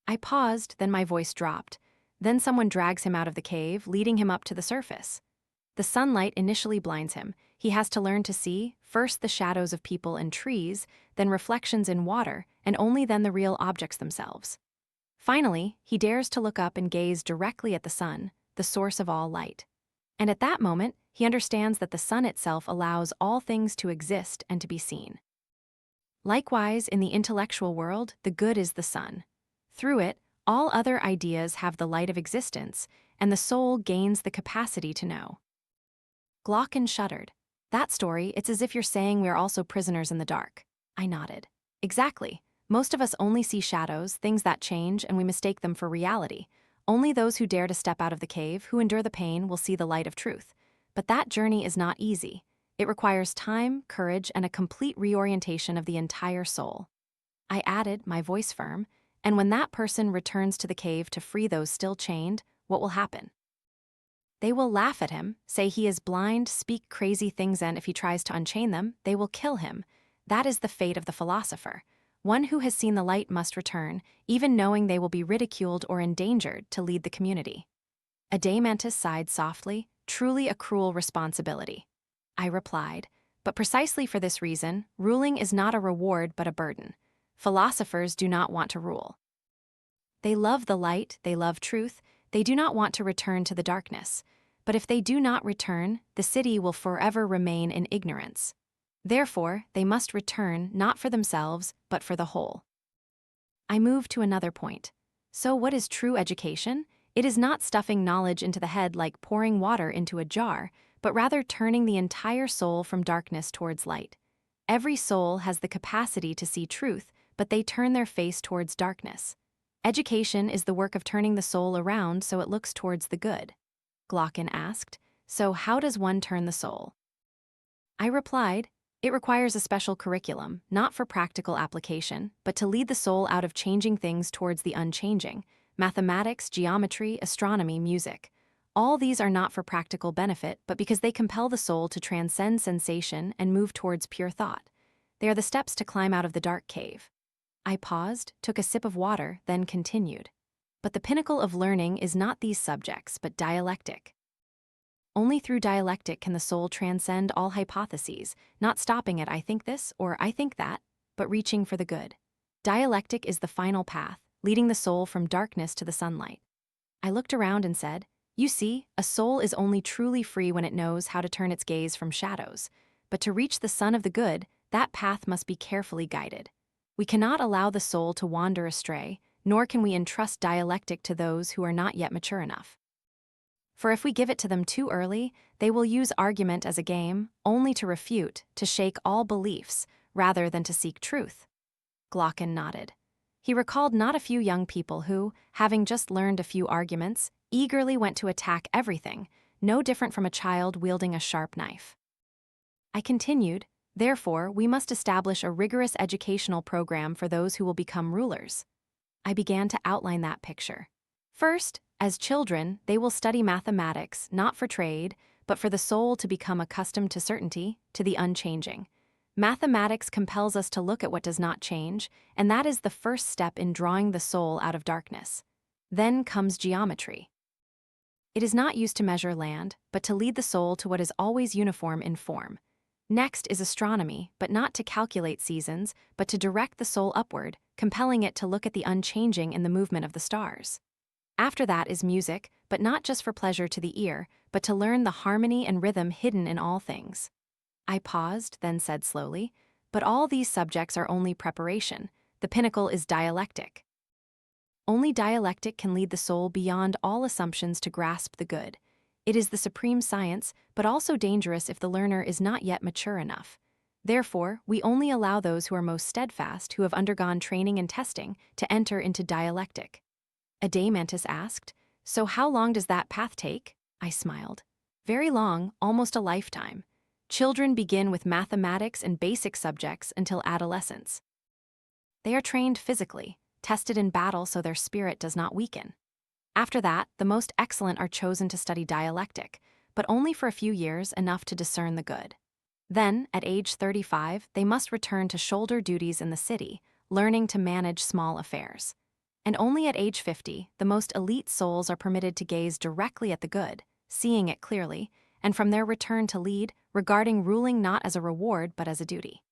I paused, then my voice dropped. Then someone drags him out of the cave, leading him up to the surface. The sunlight initially blinds him. He has to learn to see, first the shadows of people and trees, then reflections in water, and only then the real objects themselves. Finally, he dares to look up and gaze directly at the sun, the source of all light. And at that moment, he understands that the sun itself allows all things to exist and to be seen. Likewise, in the intellectual world, the good is the sun. Through it, all other ideas have the light of existence, and the soul gains the capacity to know. Glaucon shuddered. "That story, it's as if you're saying we're also prisoners in the dark." I nodded. "Exactly. Most of us only see shadows, things that change, and we mistake them for reality. Only those who dare to step out of the cave, who endure the pain, will see the light of truth. But that journey is not easy. It requires time, courage, and a complete reorientation of the entire soul." I added, my voice firm, "And when that person returns to the cave to free those still chained, what will happen? They will laugh at him, say he is blind, speak crazy things, and if he tries to unchain them, they will kill him. That is the fate of the philosopher. One who has seen the light must return, even knowing they will be ridiculed or endangered, to lead the community." Adeimantus sighed softly, "Truly a cruel responsibility." I replied, "But precisely for this reason, ruling is not a reward but a burden. Philosophers do not want to rule. They love the light, they love truth, they do not want to return to the darkness. But if they do not return, the city will forever remain in ignorance. Therefore, they must return not for themselves, but for the whole." I moved to another point. So what is true education? It is not stuffing knowledge into the head like pouring water into a jar, but rather turning the entire soul from darkness towards light. Every soul has the capacity to see truth, but they turn their face towards darkness. Education is the work of turning the soul around so it looks towards the good. Glaucon asked, "So how does one turn the soul?" I replied, "It requires a special curriculum, not for practical application, but to lead the soul out of changing things towards the unchanging. Mathematics, geometry, astronomy, music. All these are not for practical benefit, but because they compel the soul to transcend sensation and move towards pure thought. They are the steps to climb out of the dark cave." I paused, took a sip of water, then continued. "But the pinnacle of learning is not these subjects, but dialectic. Only through dialectic can the soul transcend all hypotheses, not stopping at 'I think this' or 'I think that', but reaching for the good. Dialectic is the final path, leading the soul from darkness to the sunlight." I looked around and said, You see, a soul is only truly free when it knows how to turn its gaze from shadows. But to reach the sun of the good, that path must be carefully guided. We cannot allow the soul to wander astray, nor can we entrust dialectic to those who are not yet mature enough. For if we give it to them too early, they will use argument as a game, only to refute, to shake all beliefs, rather than to seek truth. Glaucon nodded. He recalled not a few young people who, having just learned a few arguments, eagerly went to attack everything, no different from a child wielding a sharp knife. I continued, therefore, we must establish a rigorous educational program for those who will become rulers. I began to outline that picture. First, as children, they will study mathematics, not for trade, but for the soul to become accustomed to certainty, to the unchanging. Mathematics compels us to look at what does not change, and that is the first step in drawing the soul out of darkness. Then comes geometry. It is not used to measure land, but to lead the soul to what is always uniform in form. Next is astronomy, but not to calculate seasons, but to direct the soul upward, compelling it to look at the unchanging in the movement of the stars. After that is music, but not just for pleasure to the ear, but to learn the harmony and rhythm hidden in all things. I paused, then said slowly, but all these subjects are only preparation. The pinnacle is dialectic. Only dialectic can lead the soul beyond all assumptions to grasp the good. It is the supreme science, but also dangerous if the learner is not yet mature enough. Therefore, we only allow those who are most steadfast, who have undergone training and testing, to enter into dialectic. Adeimantus asked, "So how long does that path take?" I smiled. "Very long, almost a lifetime. Children begin with mathematics and basic subjects until adolescence. They are trained physically, tested in battle so their spirit does not weaken. After that, the most excellent are chosen to study dialectic, but only for a few years, enough to discern the good. Then, at age 35, they must return to shoulder duties in the city, learning to manage small affairs. And only at age 50, the most elite souls are permitted to gaze directly at the good, seeing it clearly, and from there return to lead, regarding ruling not as a reward but as a duty."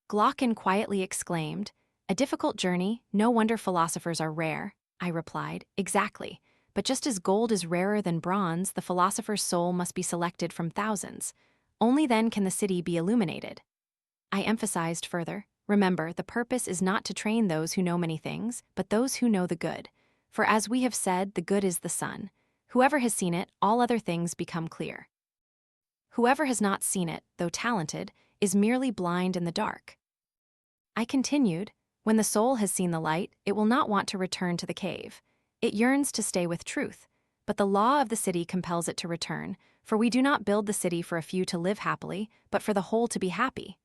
Glaucon quietly exclaimed, "A difficult journey, no wonder philosophers are rare." I replied, "Exactly, but just as gold is rarer than bronze, the philosopher's soul must be selected from thousands. Only then can the city be illuminated." I emphasized further, "Remember, the purpose is not to train those who know many things, but those who know the good. For as we have said, the good is the sun. Whoever has seen it, all other things become clear. Whoever has not seen it, though talented, is merely blind in the dark." I continued, "When the soul has seen the light, it will not want to return to the cave. It yearns to stay with truth, but the law of the city compels it to return, for we do not build the city for a few to live happily, but for the whole to be happy.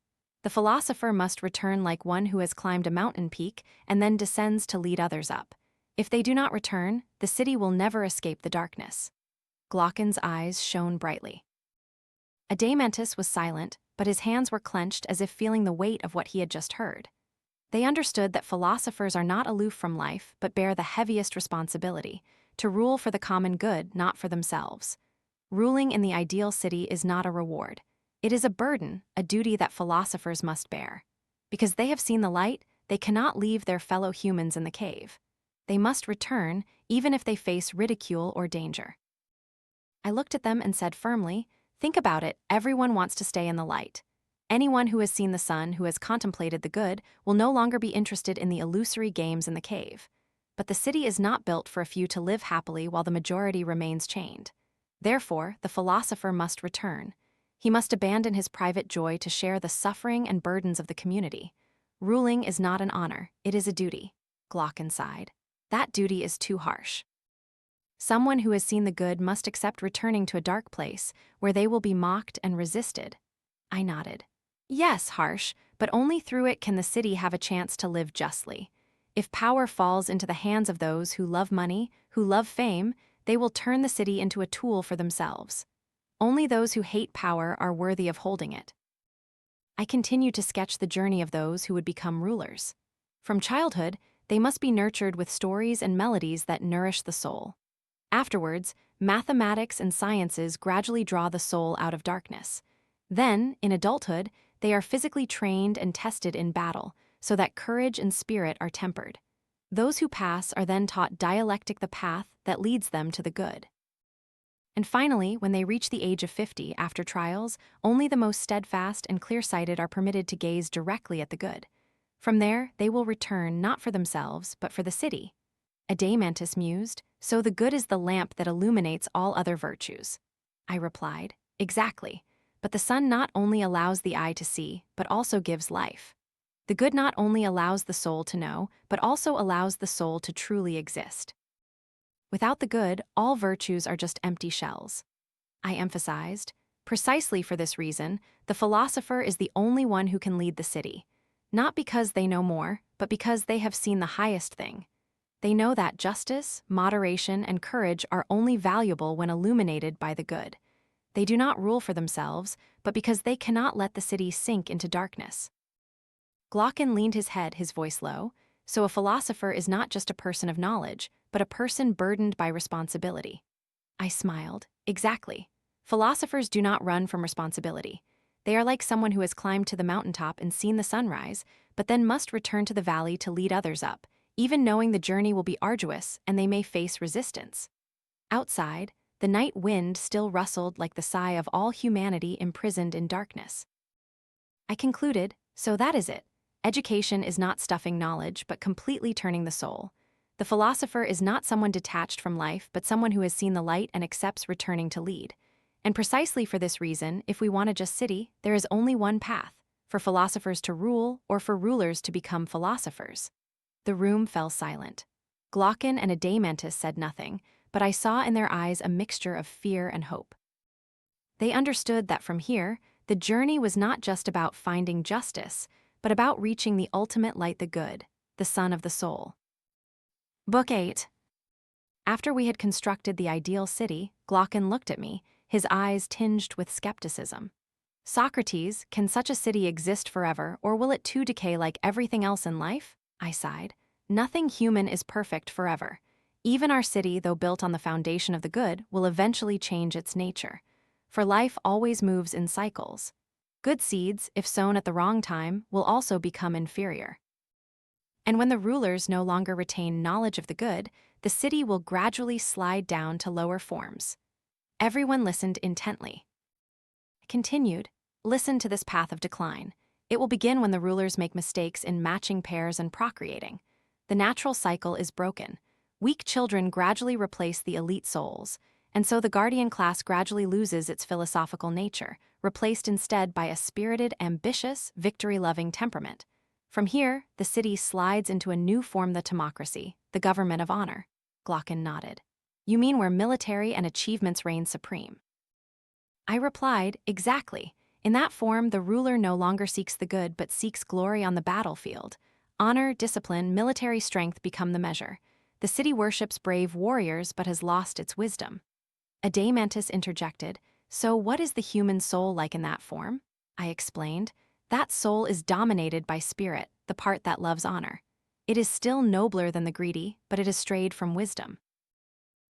The philosopher must return like one who has climbed a mountain peak and then descends to lead others up. If they do not return, the city will never escape the darkness." Glaucon's eyes shone brightly. Adeimantus was silent, but his hands were clenched as if feeling the weight of what he had just heard. They understood that philosophers are not aloof from life, but bear the heaviest responsibility, to rule for the common good, not for themselves. Ruling in the ideal city is not a reward. It is a burden, a duty that philosophers must bear. Because they have seen the light, they cannot leave their fellow humans in the cave. They must return, even if they face ridicule or danger. I looked at them and said firmly, "Think about it, everyone wants to stay in the light. Anyone who has seen the sun, who has contemplated the good, will no longer be interested in the illusory games in the cave. But the city is not built for a few to live happily while the majority remains chained. Therefore, the philosopher must return. He must abandon his private joy to share the suffering and burdens of the community. Ruling is not an honor, it is a duty." Glaucon sighed. "That duty is too harsh. Someone who has seen the good must accept returning to a dark place, where they will be mocked and resisted." I nodded. "Yes, harsh, but only through it can the city have a chance to live justly. If power falls into the hands of those who love money, who love fame, they will turn the city into a tool for themselves. Only those who hate power are worthy of holding it." I continued to sketch the journey of those who would become rulers. From childhood, they must be nurtured with stories and melodies that nourish the soul. Afterwards, mathematics and sciences gradually draw the soul out of darkness. Then, in adulthood, they are physically trained and tested in battle, so that courage and spirit are tempered. Those who pass are then taught dialectic, the path that leads them to the good. And finally, when they reach the age of 50 after trials, only the most steadfast and clear-sighted are permitted to gaze directly at the good. From there, they will return not for themselves, but for the city. Adeimantus mused, so the good is the lamp that illuminates all other virtues. I replied, exactly. But the sun not only allows the eye to see, but also gives life. The good not only allows the soul to know, but also allows the soul to truly exist. Without the good, all virtues are just empty shells. I emphasized, precisely for this reason, the philosopher is the only one who can lead the city. Not because they know more, but because they have seen the highest thing. They know that justice, moderation, and courage are only valuable when illuminated by the good. They do not rule for themselves, but because they cannot let the city sink into darkness. Glaucon leaned his head, his voice low. So a philosopher is not just a person of knowledge, but a person burdened by responsibility. I smiled. Exactly. Philosophers do not run from responsibility. They are like someone who has climbed to the mountaintop and seen the sunrise, but then must return to the valley to lead others up, even knowing the journey will be arduous and they may face resistance. Outside, the night wind still rustled like the sigh of all humanity imprisoned in darkness. I concluded, so that is it. Education is not stuffing knowledge, but completely turning the soul. The philosopher is not someone detached from life, but someone who has seen the light and accepts returning to lead. And precisely for this reason, if we want a just city, there is only one path, for philosophers to rule or for rulers to become philosophers. The room fell silent. Glaucon and Adeimantus said nothing, but I saw in their eyes a mixture of fear and hope. They understood that from here, the journey was not just about finding justice, but about reaching the ultimate light, the good, the sun of the soul. Book 8. After we had constructed the ideal city, Glaucon looked at me, his eyes tinged with skepticism. Socrates, can such a city exist forever, or will it too decay like everything else in life? I sighed. Nothing human is perfect forever. Even our city, though built on the foundation of the good, will eventually change its nature. For life always moves in cycles. Good seeds, if sown at the wrong time, will also become inferior. And when the rulers no longer retain knowledge of the good, the city will gradually slide down to lower forms. Everyone listened intently. I continued, listen to this path of decline. It will begin when the rulers make mistakes in matching pairs and procreating. The natural cycle is broken. Weak children gradually replace the elite souls, and so the guardian class gradually loses its philosophical nature, replaced instead by a spirited, ambitious, victory-loving temperament. From here, the city slides into a new form, the Timocracy, the government of honor. Glaucon nodded. You mean where military and achievements reign supreme? I replied, exactly. In that form, the ruler no longer seeks the good but seeks glory on the battlefield. Honor, discipline, military strength become the measure. The city worships brave warriors but has lost its wisdom. Adeimantus interjected, so what is the human soul like in that form? I explained, that soul is dominated by spirit, the part that loves honor. It is still nobler than the greedy, but it has strayed from wisdom.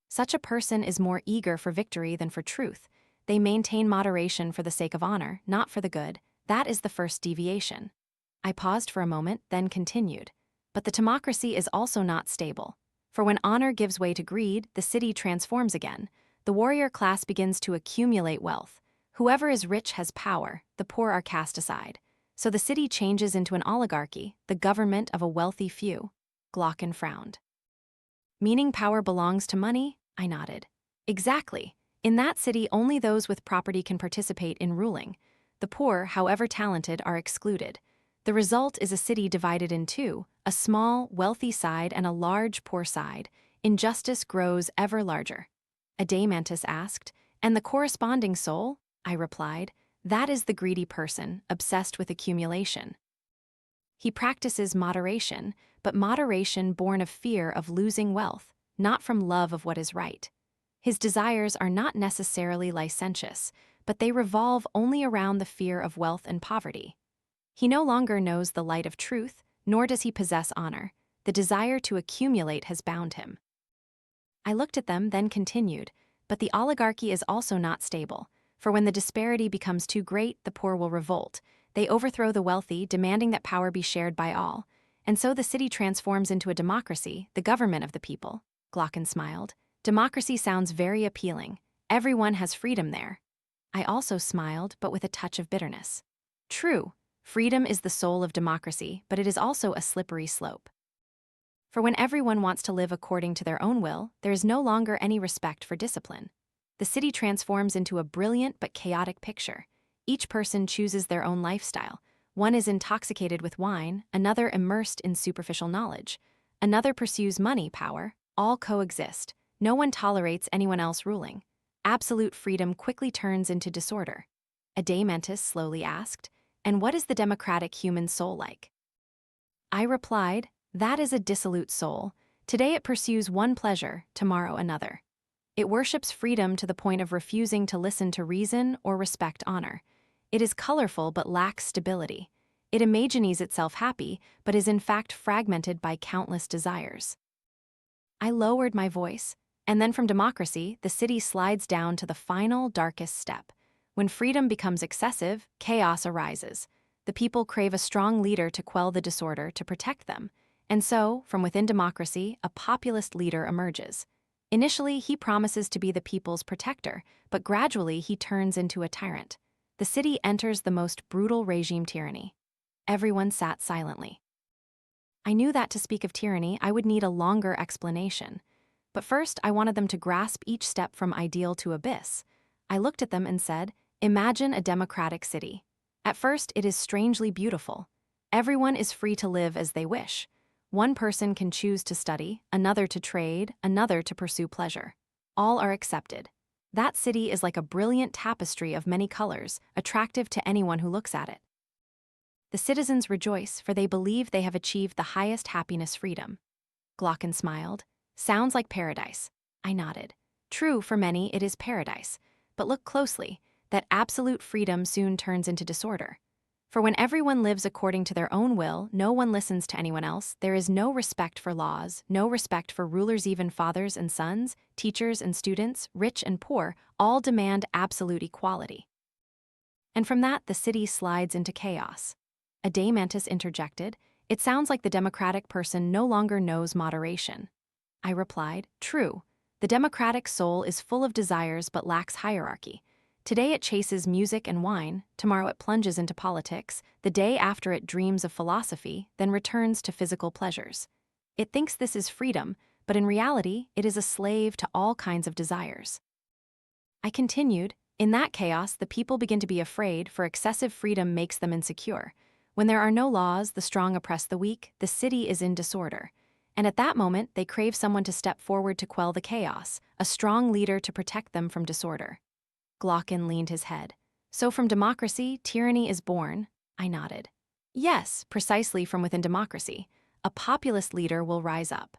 Such a person is more eager for victory than for truth. They maintain moderation for the sake of honor, not for the good. That is the first deviation. I paused for a moment, then continued. But the Timocracy is also not stable. For when honor gives way to greed, the city transforms again. The warrior class begins to accumulate wealth. Whoever is rich has power, the poor are cast aside. So the city changes into an oligarchy, the government of a wealthy few. Glaucon frowned. Meaning power belongs to money? I nodded. Exactly. In that city, only those with property can participate in ruling. The poor, however talented, are excluded. The result is a city divided in two, a small, wealthy side and a large, poor side. Injustice grows ever larger. Adeimantus asked, and the corresponding soul? I replied, that is the greedy person, obsessed with accumulation. He practices moderation, but moderation born of fear of losing wealth, not from love of what is right. His desires are not necessarily licentious, but they revolve only around the fear of wealth and poverty. He no longer knows the light of truth, nor does he possess honor. The desire to accumulate has bound him. I looked at them, then continued, but the oligarchy is also not stable, for when the disparity becomes too great, the poor will revolt. They overthrow the wealthy, demanding that power be shared by all. And so the city transforms into a democracy, the government of the people. Glaucon smiled. Democracy sounds very appealing. Everyone has freedom there. I also smiled, but with a touch of bitterness. True, freedom is the soul of democracy, but it is also a slippery slope. For when everyone wants to live according to their own will, there is no longer any respect for discipline. The city transforms into a brilliant but chaotic picture. Each person chooses their own lifestyle. One is intoxicated with wine, another immersed in superficial knowledge. Another pursues money, power. All coexist. No one tolerates anyone else ruling. Absolute freedom quickly turns into disorder. Adeimantus slowly asked, "And what is the democratic human soul like?" I replied, "That is a dissolute soul. Today it pursues one pleasure, tomorrow another. It worships freedom to the point of refusing to listen to reason or respect honor. It is colorful but lacks stability. It imagines itself happy, but is in fact fragmented by countless desires." I lowered my voice, and then from democracy, the city slides down to the final, darkest step. When freedom becomes excessive, chaos arises. The people crave a strong leader to quell the disorder, to protect them. And so, from within democracy, a populist leader emerges. Initially, he promises to be the people's protector, but gradually he turns into a tyrant. The city enters the most brutal regime tyranny. Everyone sat silently. I knew that to speak of tyranny, I would need a longer explanation. But first, I wanted them to grasp each step from ideal to abyss. I looked at them and said, "Imagine a democratic city. At first, it is strangely beautiful. Everyone is free to live as they wish. One person can choose to study, another to trade, another to pursue pleasure. All are accepted. That city is like a brilliant tapestry of many colors, attractive to anyone who looks at it. The citizens rejoice, for they believe they have achieved the highest happiness, freedom." Glocken smiled. "Sounds like paradise." I nodded. True, for many it is paradise. But look closely, that absolute freedom soon turns into disorder. For when everyone lives according to their own will, no one listens to anyone else, there is no respect for laws, no respect for rulers, even fathers and sons, teachers and students, rich and poor, all demand absolute equality. And from that, the city slides into chaos. Adeimantus interjected, "It sounds like the democratic person no longer knows moderation." I replied, "True. The democratic soul is full of desires but lacks hierarchy. Today it chases music and wine, tomorrow it plunges into politics, the day after it dreams of philosophy, then returns to physical pleasures. It thinks this is freedom, but in reality, it is a slave to all kinds of desires." I continued, "In that chaos, the people begin to be afraid, for excessive freedom makes them insecure. When there are no laws, the strong oppress the weak, the city is in disorder. And at that moment, they crave someone to step forward to quell the chaos, a strong leader to protect them from disorder." Glocken leaned his head. "So from democracy, tyranny is born?" I nodded. "Yes, precisely from within democracy. A populist leader will rise up.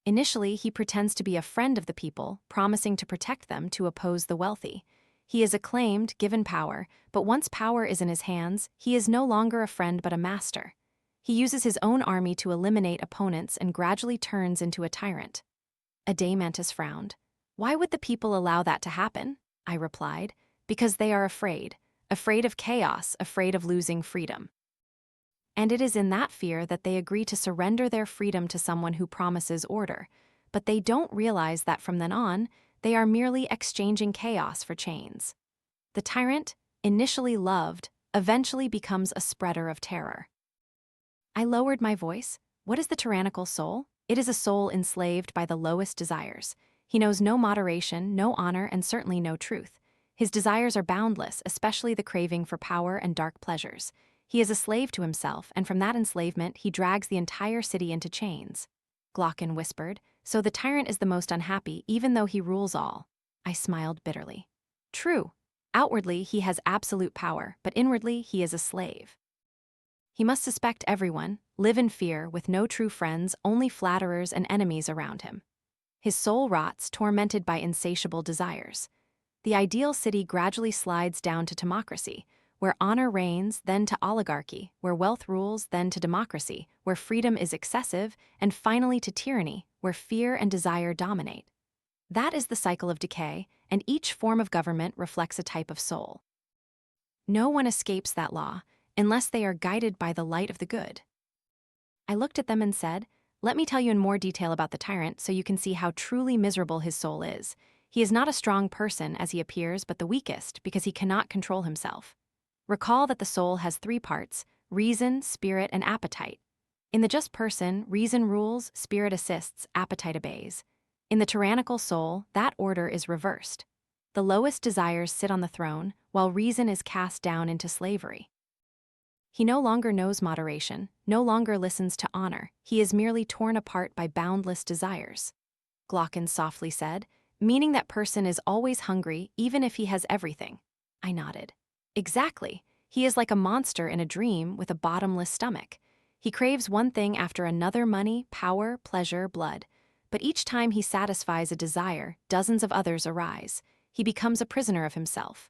Initially, he pretends to be a friend of the people, promising to protect them, to oppose the wealthy. He is acclaimed, given power, but once power is in his hands, he is no longer a friend but a master. He uses his own army to eliminate opponents and gradually turns into a tyrant." Adeimantus frowned. "Why would the people allow that to happen?" I replied, "Because they are afraid. Afraid of chaos, afraid of losing freedom. And it is in that fear that they agree to surrender their freedom to someone who promises order. But they don't realize that from then on, they are merely exchanging chaos for chains. The tyrant, initially loved, eventually becomes a spreader of terror." I lowered my voice. "What is the tyrannical soul? It is a soul enslaved by the lowest desires. He knows no moderation, no honor, and certainly no truth. His desires are boundless, especially the craving for power and dark pleasures. He is a slave to himself, and from that enslavement, he drags the entire city into chains." Glocken whispered, "So the tyrant is the most unhappy, even though he rules all." I smiled bitterly. "True. Outwardly, he has absolute power, but inwardly, he is a slave. He must suspect everyone, live in fear, with no true friends, only flatterers and enemies around him. His soul rots, tormented by insatiable desires. The ideal city gradually slides down to Timocracy, where honor reigns, then to oligarchy, where wealth rules, then to democracy, where freedom is excessive, and finally to tyranny, where fear and desire dominate. That is the cycle of decay, and each form of government reflects a type of soul. No one escapes that law, unless they are guided by the light of the good." I looked at them and said, "Let me tell you in more detail about the tyrant so you can see how truly miserable his soul is. He is not a strong person as he appears, but the weakest because he cannot control himself. Recall that the soul has three parts: reason, spirit, and appetite. In the just person, reason rules, spirit assists, appetite obeys. In the tyrannical soul, that order is reversed. The lowest desires sit on the throne, while reason is cast down into slavery. He no longer knows moderation, no longer listens to honor, he is merely torn apart by boundless desires. Glocken softly said, meaning that person is always hungry even if he has everything. I nodded. Exactly. He is like a monster in a dream with a bottomless stomach. He craves one thing after another: money, power, pleasure, blood. But each time he satisfies a desire, dozens of others arise. He becomes a prisoner of himself.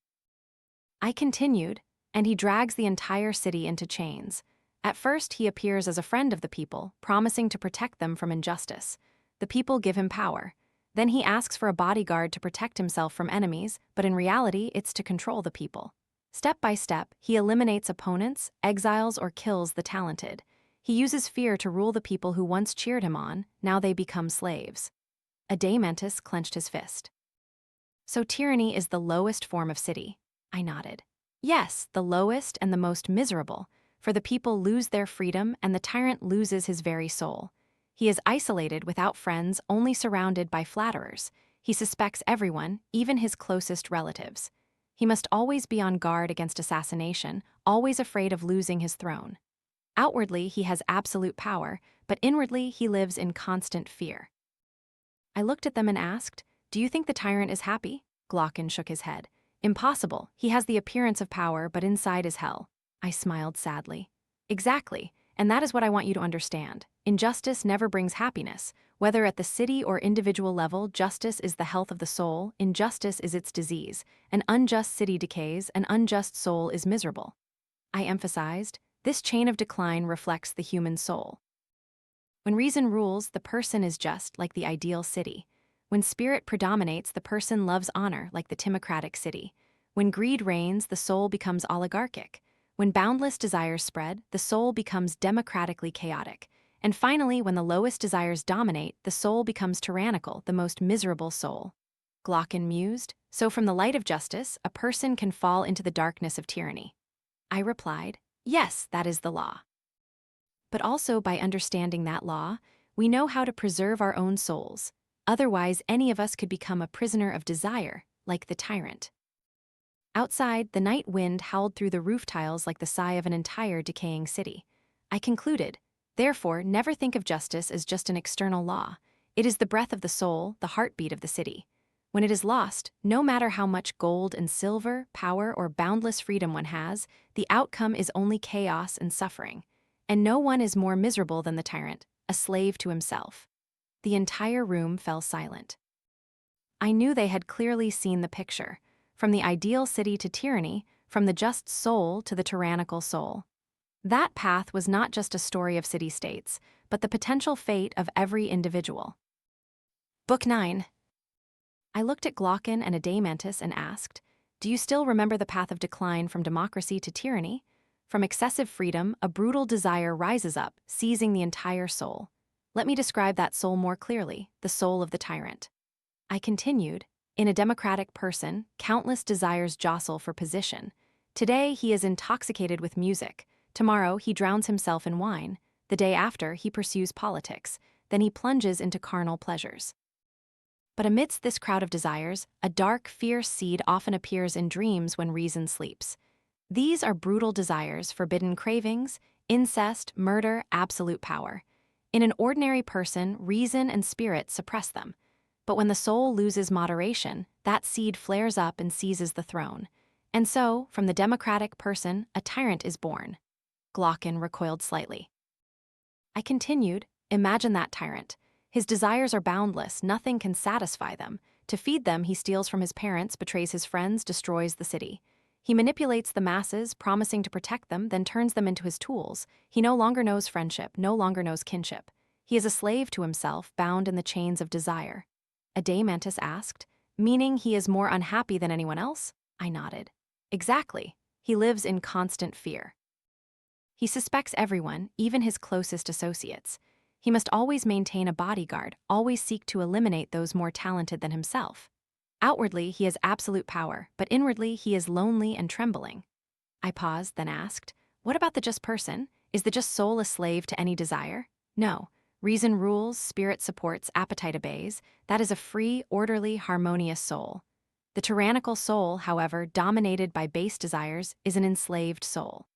I continued, and he drags the entire city into chains. At first, he appears as a friend of the people, promising to protect them from injustice. The people give him power. Then he asks for a bodyguard to protect himself from enemies, but in reality, it's to control the people. Step by step, he eliminates opponents, exiles, or kills the talented. He uses fear to rule the people who once cheered him on, now they become slaves. Adeimantus clenched his fist. So tyranny is the lowest form of city. I nodded. Yes, the lowest and the most miserable, for the people lose their freedom and the tyrant loses his very soul. He is isolated, without friends, only surrounded by flatterers. He suspects everyone, even his closest relatives. He must always be on guard against assassination, always afraid of losing his throne. Outwardly, he has absolute power, but inwardly, he lives in constant fear. I looked at them and asked, "Do you think the tyrant is happy?" Glocken shook his head. "Impossible. He has the appearance of power, but inside is hell." I smiled sadly. Exactly, and that is what I want you to understand. Injustice never brings happiness. Whether at the city or individual level, justice is the health of the soul, injustice is its disease. An unjust city decays, an unjust soul is miserable. I emphasized, this chain of decline reflects the human soul. When reason rules, the person is just, like the ideal city. When spirit predominates, the person loves honor, like the Timocratic city. When greed reigns, the soul becomes oligarchic. When boundless desires spread, the soul becomes democratically chaotic. And finally, when the lowest desires dominate, the soul becomes tyrannical, the most miserable soul. Glocken mused, so from the light of justice, a person can fall into the darkness of tyranny. I replied, yes, that is the law. But also by understanding that law, we know how to preserve our own souls. Otherwise, any of us could become a prisoner of desire, like the tyrant. Outside, the night wind howled through the roof tiles like the sigh of an entire decaying city. I concluded, therefore, never think of justice as just an external law. It is the breath of the soul, the heartbeat of the city. When it is lost, no matter how much gold and silver, power, or boundless freedom one has, the outcome is only chaos and suffering. And no one is more miserable than the tyrant, a slave to himself. The entire room fell silent. I knew they had clearly seen the picture, from the ideal city to tyranny, from the just soul to the tyrannical soul. That path was not just a story of city-states, but the potential fate of every individual. Book 9. I looked at Glocken and Adeimantus and asked, do you still remember the path of decline from democracy to tyranny? From excessive freedom, a brutal desire rises up, seizing the entire soul. Let me describe that soul more clearly, the soul of the tyrant. I continued, in a democratic person, countless desires jostle for position. Today, he is intoxicated with music. Tomorrow, he drowns himself in wine. The day after, he pursues politics. Then he plunges into carnal pleasures. But amidst this crowd of desires, a dark, fierce seed often appears in dreams when reason sleeps. These are brutal desires, forbidden cravings, incest, murder, absolute power. In an ordinary person, reason and spirit suppress them. But when the soul loses moderation, that seed flares up and seizes the throne. And so, from the democratic person, a tyrant is born. Glocken recoiled slightly. I continued, imagine that tyrant. His desires are boundless, nothing can satisfy them. To feed them, he steals from his parents, betrays his friends, destroys the city. He manipulates the masses, promising to protect them, then turns them into his tools. He no longer knows friendship, no longer knows kinship. He is a slave to himself, bound in the chains of desire. Adeimantus asked, meaning he is more unhappy than anyone else? I nodded. Exactly. He lives in constant fear. He suspects everyone, even his closest associates. He must always maintain a bodyguard, always seek to eliminate those more talented than himself. Outwardly, he has absolute power, but inwardly, he is lonely and trembling. I paused, then asked, what about the just person? Is the just soul a slave to any desire? No. Reason rules, spirit supports, appetite obeys. That is a free, orderly, harmonious soul. The tyrannical soul, however, dominated by base desires, is an enslaved soul.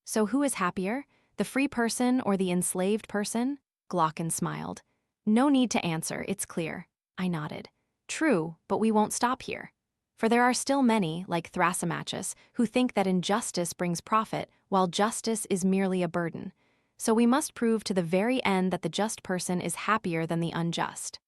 So who is happier, the free person or the enslaved person? Glaucon smiled. No need to answer, it's clear. I nodded. True, but we won't stop here. For there are still many, like Thrasymachus, who think that injustice brings profit, while justice is merely a burden. So we must prove to the very end that the just person is happier than the unjust.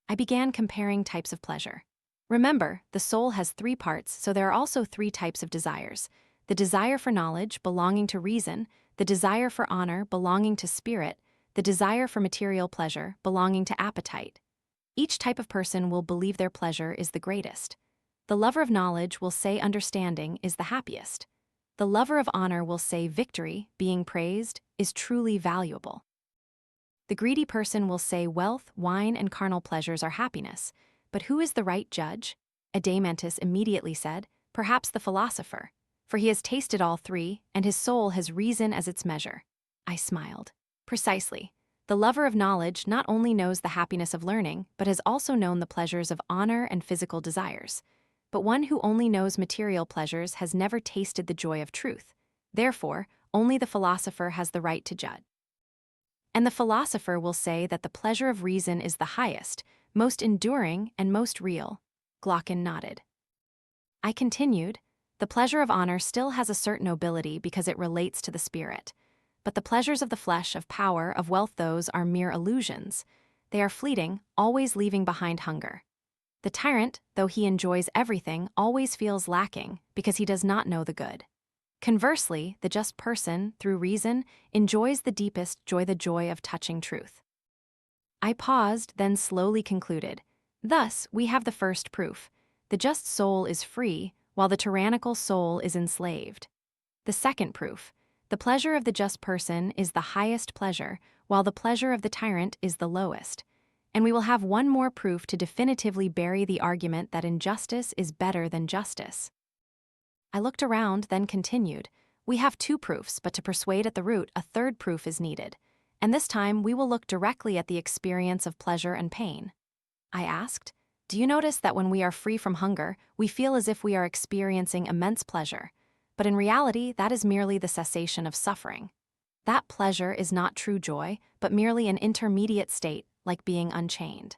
I began comparing types of pleasure. Remember, the soul has 3 parts, so there are also 3 types of desires. The desire for knowledge, belonging to reason, the desire for honor, belonging to spirit, the desire for material pleasure, belonging to appetite. Each type of person will believe their pleasure is the greatest. The lover of knowledge will say understanding is the happiest. The lover of honor will say victory, being praised, is truly valuable. The greedy person will say wealth, wine, and carnal pleasures are happiness. But who is the right judge? Adeimantus immediately said, perhaps the philosopher, for he has tasted all 3, and his soul has reason as its measure. I smiled. Precisely. The lover of knowledge not only knows the happiness of learning, but has also known the pleasures of honor and physical desires. But one who only knows material pleasures has never tasted the joy of truth. Therefore, only the philosopher has the right to judge. And the philosopher will say that the pleasure of reason is the highest, most enduring, and most real. Glaucon nodded. I continued, the pleasure of honor still has a certain nobility because it relates to the spirit. But the pleasures of the flesh, of power, of wealth, those are mere illusions. They are fleeting, always leaving behind hunger. The tyrant, though he enjoys everything, always feels lacking because he does not know the good. Conversely, the just person, through reason, enjoys the deepest joy, the joy of touching truth. I paused, then slowly concluded. Thus, we have the first proof. The just soul is free, while the tyrannical soul is enslaved. The second proof. The pleasure of the just person is the highest pleasure, while the pleasure of the tyrant is the lowest. And we will have one more proof to definitively bury the argument that injustice is better than justice. I looked around, then continued. We have 2 proofs, but to persuade at the root, a third proof is needed. And this time, we will look directly at the experience of pleasure and pain. I asked, do you notice that when we are free from hunger, we feel as if we are experiencing immense pleasure? But in reality, that is merely the cessation of suffering. That pleasure is not true joy, but merely an intermediate state, like being unchained.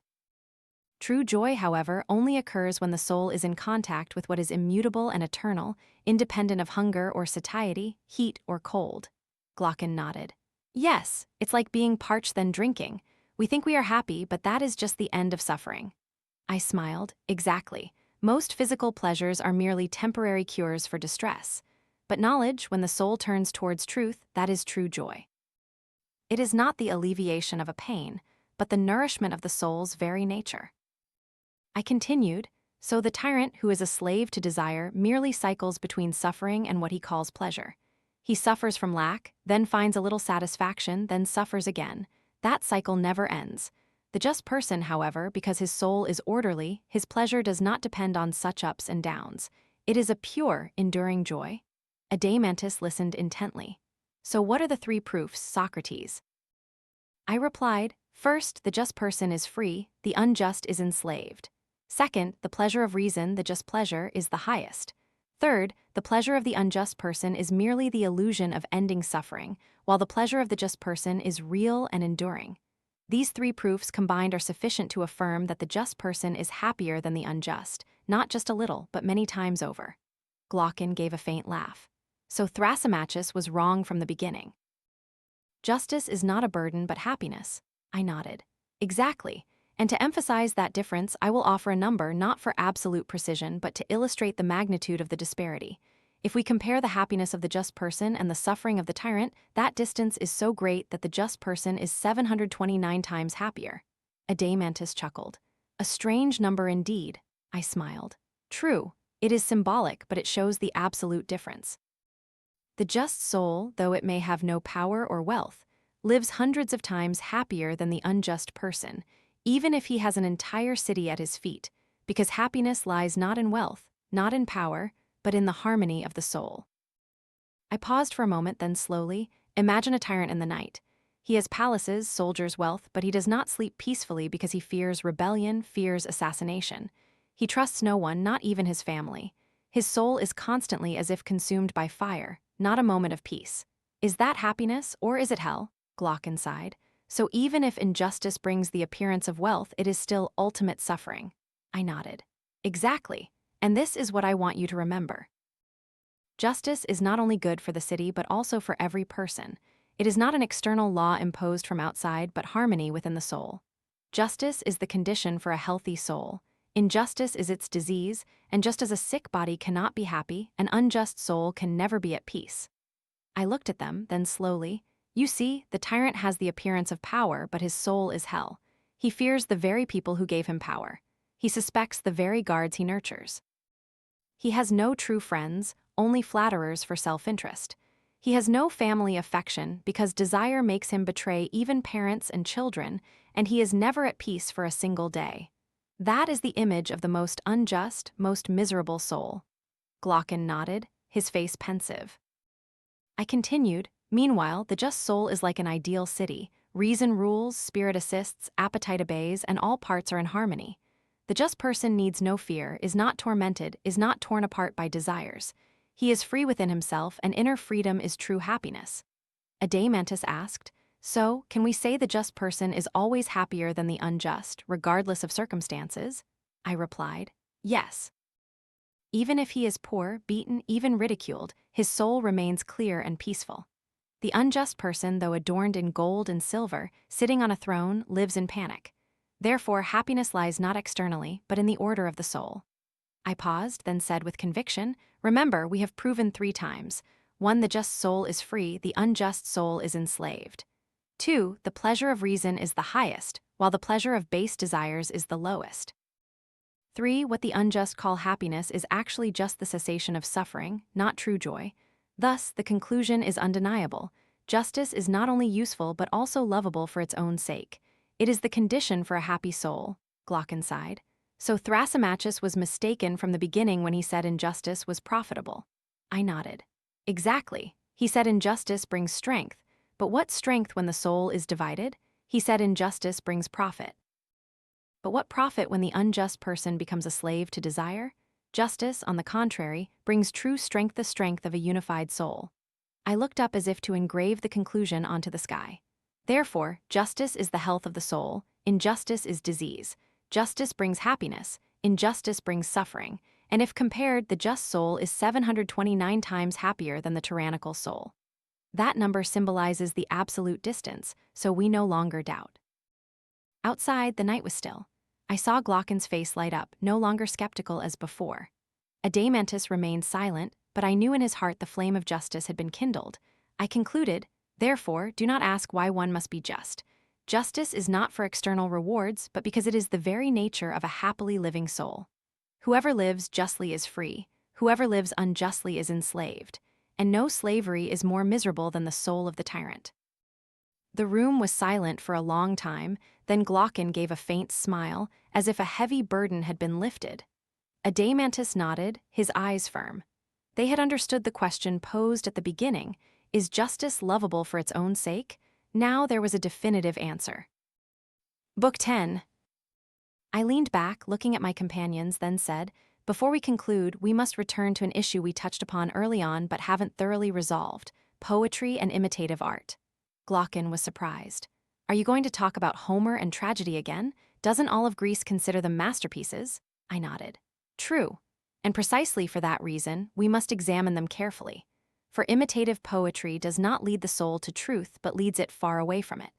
True joy, however, only occurs when the soul is in contact with what is immutable and eternal, independent of hunger or satiety, heat or cold. Glaucon nodded. Yes, it's like being parched then drinking. We think we are happy, but that is just the end of suffering. I smiled. Exactly. Most physical pleasures are merely temporary cures for distress. But knowledge, when the soul turns towards truth, that is true joy. It is not the alleviation of a pain, but the nourishment of the soul's very nature. I continued, so the tyrant who is a slave to desire merely cycles between suffering and what he calls pleasure. He suffers from lack, then finds a little satisfaction, then suffers again. That cycle never ends. The just person, however, because his soul is orderly, his pleasure does not depend on such ups and downs. It is a pure, enduring joy. Adeimantus listened intently. So what are the 3 proofs, Socrates? I replied, first, the just person is free, the unjust is enslaved. Second, the pleasure of reason, the just pleasure, is the highest. Third, the pleasure of the unjust person is merely the illusion of ending suffering, while the pleasure of the just person is real and enduring. These 3 proofs combined are sufficient to affirm that the just person is happier than the unjust, not just a little, but many times over. Glaucon gave a faint laugh. So Thrasymachus was wrong from the beginning. Justice is not a burden but happiness. I nodded. Exactly. And to emphasize that difference, I will offer a number not for absolute precision but to illustrate the magnitude of the disparity. If we compare the happiness of the just person and the suffering of the tyrant, that distance is so great that the just person is 729 times happier. Adeimantus chuckled. A strange number indeed. I smiled. True, it is symbolic, but it shows the absolute difference. The just soul, though it may have no power or wealth, lives hundreds of times happier than the unjust person, even if he has an entire city at his feet, because happiness lies not in wealth, not in power, but in the harmony of the soul. I paused for a moment, then slowly, imagine a tyrant in the night. He has palaces, soldiers, wealth, but he does not sleep peacefully because he fears rebellion, fears assassination. He trusts no one, not even his family. His soul is constantly as if consumed by fire, not a moment of peace. Is that happiness, or is it hell? Glocken sighed. So even if injustice brings the appearance of wealth, it is still ultimate suffering. I nodded. Exactly. And this is what I want you to remember. Justice is not only good for the city but also for every person. It is not an external law imposed from outside but harmony within the soul. Justice is the condition for a healthy soul. Injustice is its disease, and just as a sick body cannot be happy, an unjust soul can never be at peace. I looked at them, then slowly. You see, the tyrant has the appearance of power, but his soul is hell. He fears the very people who gave him power. He suspects the very guards he nurtures. He has no true friends, only flatterers for self-interest. He has no family affection because desire makes him betray even parents and children, and he is never at peace for a single day. That is the image of the most unjust, most miserable soul. Glocken nodded, his face pensive. I continued, meanwhile, the just soul is like an ideal city. Reason rules, spirit assists, appetite obeys, and all parts are in harmony. The just person needs no fear, is not tormented, is not torn apart by desires. He is free within himself, and inner freedom is true happiness. Adeimantus asked, so, can we say the just person is always happier than the unjust, regardless of circumstances? I replied, yes. Even if he is poor, beaten, even ridiculed, his soul remains clear and peaceful. The unjust person, though adorned in gold and silver, sitting on a throne, lives in panic. Therefore, happiness lies not externally, but in the order of the soul. I paused, then said with conviction, remember, we have proven 3 times. 1. The just soul is free, the unjust soul is enslaved. 2. The pleasure of reason is the highest, while the pleasure of base desires is the lowest. 3. What the unjust call happiness is actually just the cessation of suffering, not true joy. Thus, the conclusion is undeniable. Justice is not only useful but also lovable for its own sake. It is the condition for a happy soul, Glocken sighed. So Thrasymachus was mistaken from the beginning when he said injustice was profitable. I nodded. Exactly. He said injustice brings strength. But what strength when the soul is divided? He said injustice brings profit. But what profit when the unjust person becomes a slave to desire? Justice, on the contrary, brings true strength, the strength of a unified soul. I looked up as if to engrave the conclusion onto the sky. Therefore, justice is the health of the soul, injustice is disease. Justice brings happiness, injustice brings suffering, and if compared, the just soul is 729 times happier than the tyrannical soul. That number symbolizes the absolute distance, so we no longer doubt. Outside, the night was still. I saw Glocken's face light up, no longer skeptical as before. Adeimantus remained silent, but I knew in his heart the flame of justice had been kindled. I concluded, therefore, do not ask why one must be just. Justice is not for external rewards, but because it is the very nature of a happily living soul. Whoever lives justly is free, whoever lives unjustly is enslaved, and no slavery is more miserable than the soul of the tyrant. The room was silent for a long time, then Glocken gave a faint smile, as if a heavy burden had been lifted. Adeimantus nodded, his eyes firm. They had understood the question posed at the beginning, is justice lovable for its own sake? Now there was a definitive answer. Book 10. I leaned back, looking at my companions, then said, before we conclude, we must return to an issue we touched upon early on but haven't thoroughly resolved, poetry and imitative art. Glocken was surprised. Are you going to talk about Homer and tragedy again? Doesn't all of Greece consider them masterpieces? I nodded. True. And precisely for that reason, we must examine them carefully. For imitative poetry does not lead the soul to truth but leads it far away from it.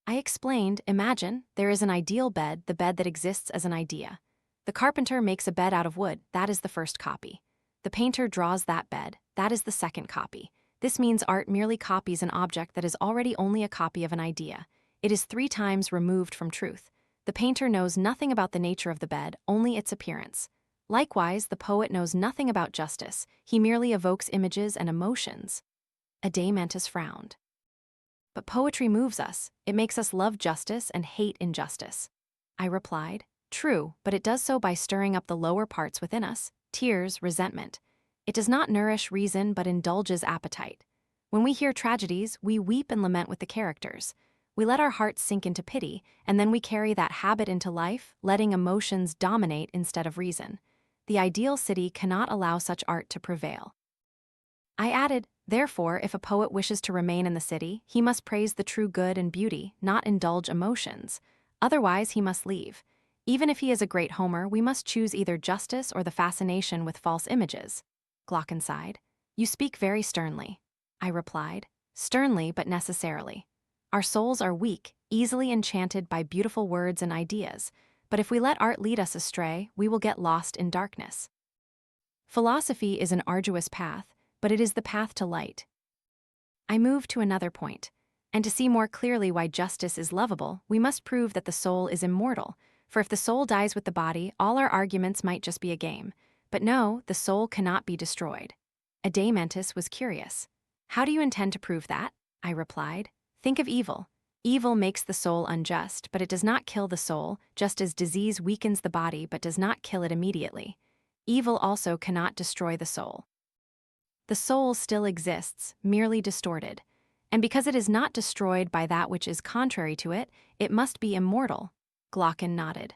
I explained, imagine, there is an ideal bed, the bed that exists as an idea. The carpenter makes a bed out of wood, that is the first copy. The painter draws that bed, that is the second copy. This means art merely copies an object that is already only a copy of an idea. It is 3 times removed from truth. The painter knows nothing about the nature of the bed, only its appearance. Likewise, the poet knows nothing about justice, he merely evokes images and emotions. Adeimantus frowned. But poetry moves us, it makes us love justice and hate injustice. I replied, True, but it does so by stirring up the lower parts within us, tears, resentment. It does not nourish reason but indulges appetite. When we hear tragedies, we weep and lament with the characters. We let our hearts sink into pity, and then we carry that habit into life, letting emotions dominate instead of reason. The ideal city cannot allow such art to prevail. I added, therefore, if a poet wishes to remain in the city, he must praise the true good and beauty, not indulge emotions. Otherwise, he must leave. Even if he is a great Homer, we must choose either justice or the fascination with false images. Glocken sighed. You speak very sternly. I replied, sternly but necessarily. Our souls are weak, easily enchanted by beautiful words and ideas, but if we let art lead us astray, we will get lost in darkness. Philosophy is an arduous path, but it is the path to light. I move to another point, and to see more clearly why justice is lovable, we must prove that the soul is immortal, for if the soul dies with the body, all our arguments might just be a game. But no, the soul cannot be destroyed. Adeimantus was curious. How do you intend to prove that? I replied. Think of evil. Evil makes the soul unjust, but it does not kill the soul, just as disease weakens the body but does not kill it immediately. Evil also cannot destroy the soul. The soul still exists, merely distorted. And because it is not destroyed by that which is contrary to it, it must be immortal. Glocken nodded.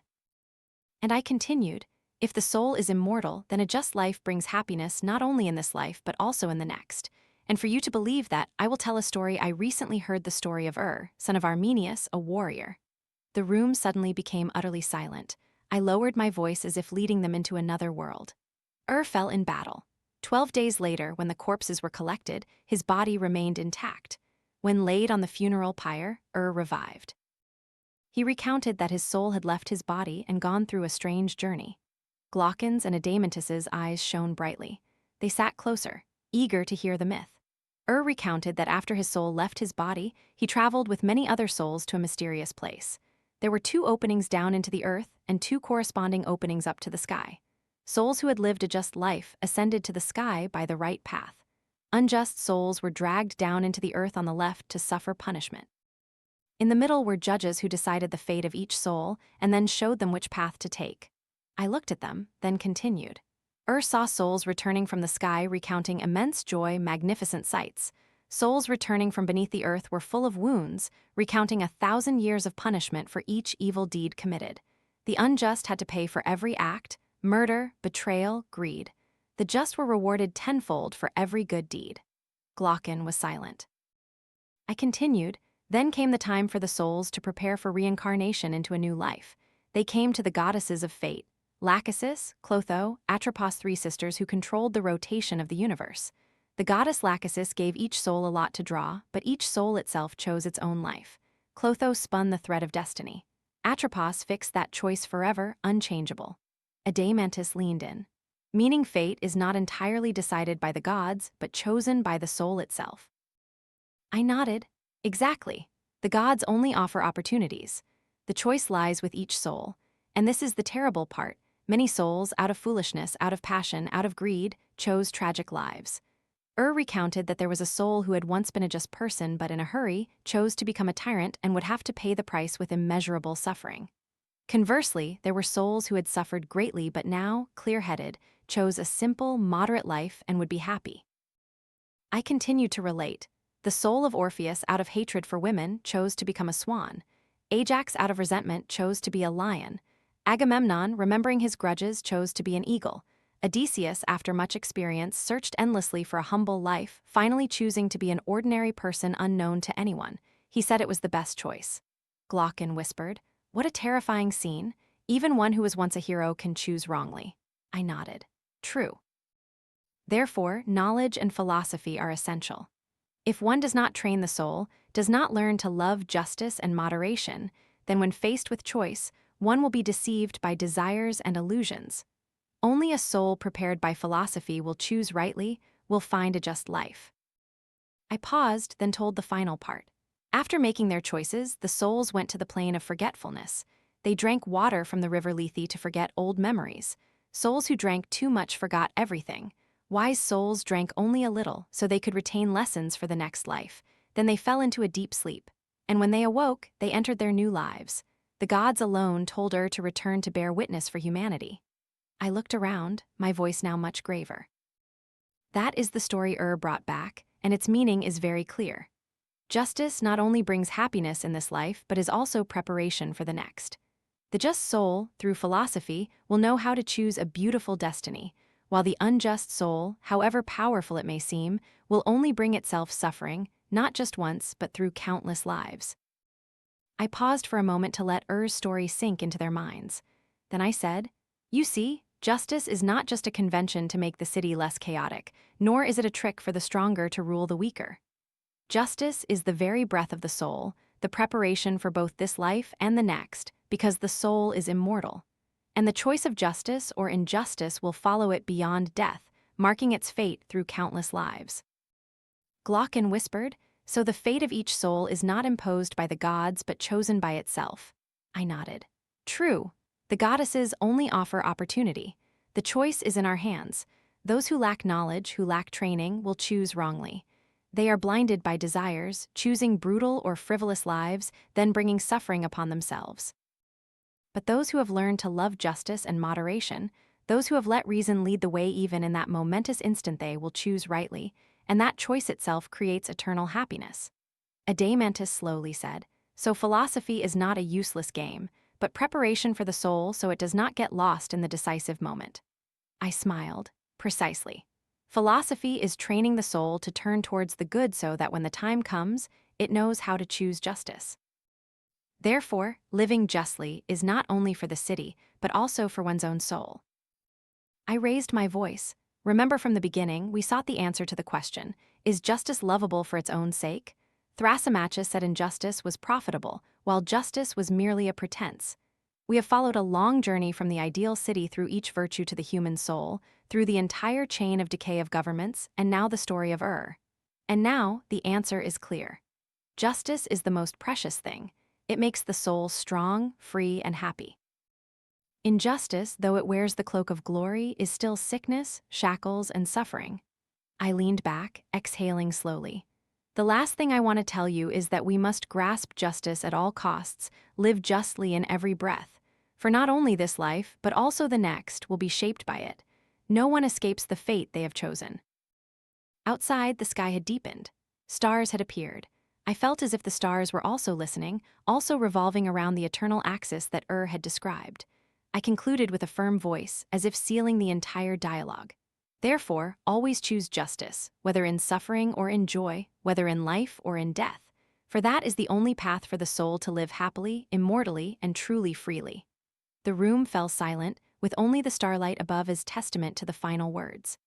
And I continued, if the soul is immortal, then a just life brings happiness not only in this life but also in the next. And for you to believe that, I will tell a story. I recently heard the story of son of Arminius, a warrior. The room suddenly became utterly silent. I lowered my voice as if leading them into another world. Fell in battle. 12 days later, when the corpses were collected, his body remained intact. When laid on the funeral pyre, revived. He recounted that his soul had left his body and gone through a strange journey. Glocken's and Adeimantus's eyes shone brightly. They sat closer, eager to hear the myth. Recounted that after his soul left his body, he traveled with many other souls to a mysterious place. There were 2 openings down into the earth and 2 corresponding openings up to the sky. Souls who had lived a just life ascended to the sky by the right path. Unjust souls were dragged down into the earth on the left to suffer punishment. In the middle were judges who decided the fate of each soul and then showed them which path to take. I looked at them, then continued. Saw souls returning from the sky recounting immense joy, magnificent sights. Souls returning from beneath the earth were full of wounds, recounting 1,000 years of punishment for each evil deed committed. The unjust had to pay for every act, murder, betrayal, greed. The just were rewarded tenfold for every good deed. Glocken was silent. I continued, then came the time for the souls to prepare for reincarnation into a new life. They came to the goddesses of fate, Lachesis, Clotho, Atropos, 3 sisters who controlled the rotation of the universe. The goddess Lachesis gave each soul a lot to draw, but each soul itself chose its own life. Clotho spun the thread of destiny. Atropos fixed that choice forever, unchangeable. Adeimantus leaned in. Meaning fate is not entirely decided by the gods, but chosen by the soul itself. I nodded. Exactly. The gods only offer opportunities. The choice lies with each soul. And this is the terrible part. Many souls, out of foolishness, out of passion, out of greed, chose tragic lives. Recounted that there was a soul who had once been a just person but in a hurry, chose to become a tyrant and would have to pay the price with immeasurable suffering. Conversely, there were souls who had suffered greatly but now, clear-headed, chose a simple, moderate life and would be happy. I continued to relate. The soul of Orpheus, out of hatred for women, chose to become a swan. Ajax, out of resentment, chose to be a lion. Agamemnon, remembering his grudges, chose to be an eagle. Odysseus, after much experience, searched endlessly for a humble life, finally choosing to be an ordinary person unknown to anyone. He said it was the best choice. Glocken whispered, "What a terrifying scene. Even one who was once a hero can choose wrongly." I nodded. True. Therefore, knowledge and philosophy are essential. If one does not train the soul, does not learn to love justice and moderation, then when faced with choice, one will be deceived by desires and illusions. Only a soul prepared by philosophy will choose rightly, will find a just life. I paused, then told the final part. After making their choices, the souls went to the plane of forgetfulness. They drank water from the river Lethe to forget old memories. Souls who drank too much forgot everything. Wise souls drank only a little so they could retain lessons for the next life. Then they fell into a deep sleep. And when they awoke, they entered their new lives. The gods alone told to return to bear witness for humanity. I looked around, my voice now much graver. That is the story brought back, and its meaning is very clear. Justice not only brings happiness in this life, but is also preparation for the next. The just soul, through philosophy, will know how to choose a beautiful destiny, while the unjust soul, however powerful it may seem, will only bring itself suffering, not just once, but through countless lives. I paused for a moment to let story sink into their minds. Then I said, "You see, justice is not just a convention to make the city less chaotic, nor is it a trick for the stronger to rule the weaker. Justice is the very breath of the soul, the preparation for both this life and the next, because the soul is immortal. And the choice of justice or injustice will follow it beyond death, marking its fate through countless lives." Glaucon whispered, "So the fate of each soul is not imposed by the gods but chosen by itself." I nodded. "True. The goddesses only offer opportunity. The choice is in our hands. Those who lack knowledge, who lack training, will choose wrongly. They are blinded by desires, choosing brutal or frivolous lives, then bringing suffering upon themselves. But those who have learned to love justice and moderation, those who have let reason lead the way even in that momentous instant, they will choose rightly, and that choice itself creates eternal happiness." Adeimantus slowly said, "So philosophy is not a useless game, but preparation for the soul so it does not get lost in the decisive moment." I smiled. "Precisely. Philosophy is training the soul to turn towards the good so that when the time comes, it knows how to choose justice. Therefore, living justly is not only for the city, but also for one's own soul." I raised my voice. Remember, from the beginning, we sought the answer to the question, is justice lovable for its own sake? Thrasymachus said injustice was profitable, while justice was merely a pretense. We have followed a long journey from the ideal city through each virtue to the human soul, through the entire chain of decay of governments, and now the story of And now, the answer is clear. Justice is the most precious thing. It makes the soul strong, free, and happy. Injustice, though it wears the cloak of glory, is still sickness, shackles, and suffering. I leaned back, exhaling slowly. "The last thing I want to tell you is that we must grasp justice at all costs, live justly in every breath. For not only this life, but also the next, will be shaped by it. No one escapes the fate they have chosen." Outside, the sky had deepened. Stars had appeared. I felt as if the stars were also listening, also revolving around the eternal axis that had described. I concluded with a firm voice, as if sealing the entire dialogue. "Therefore, always choose justice, whether in suffering or in joy, whether in life or in death, for that is the only path for the soul to live happily, immortally, and truly freely." The room fell silent, with only the starlight above as testament to the final words.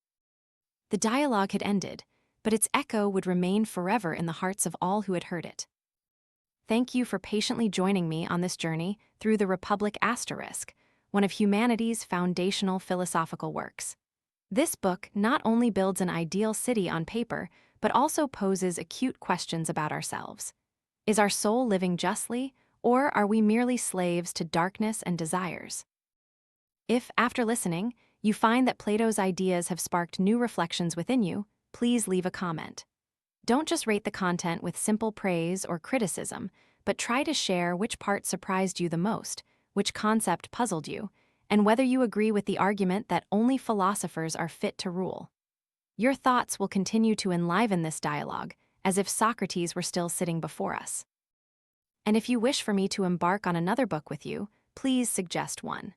The dialogue had ended, but its echo would remain forever in the hearts of all who had heard it. Thank you for patiently joining me on this journey through the Republic Asterisk, one of humanity's foundational philosophical works. This book not only builds an ideal city on paper, but also poses acute questions about ourselves. Is our soul living justly, or are we merely slaves to darkness and desires? If, after listening, you find that Plato's ideas have sparked new reflections within you, please leave a comment. Don't just rate the content with simple praise or criticism, but try to share which part surprised you the most, which concept puzzled you, and whether you agree with the argument that only philosophers are fit to rule. Your thoughts will continue to enliven this dialogue, as if Socrates were still sitting before us. And if you wish for me to embark on another book with you, please suggest one.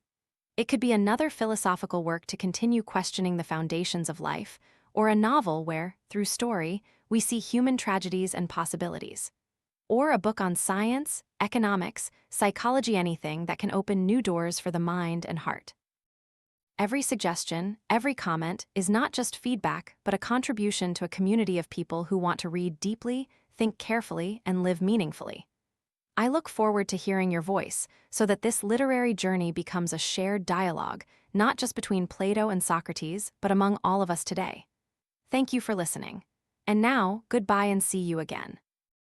It could be another philosophical work to continue questioning the foundations of life, or a novel where, through story, we see human tragedies and possibilities. Or a book on science, economics, psychology, anything that can open new doors for the mind and heart. Every suggestion, every comment is not just feedback, but a contribution to a community of people who want to read deeply, think carefully, and live meaningfully. I look forward to hearing your voice so that this literary journey becomes a shared dialogue, not just between Plato and Socrates, but among all of us today. Thank you for listening. And now, goodbye and see you again.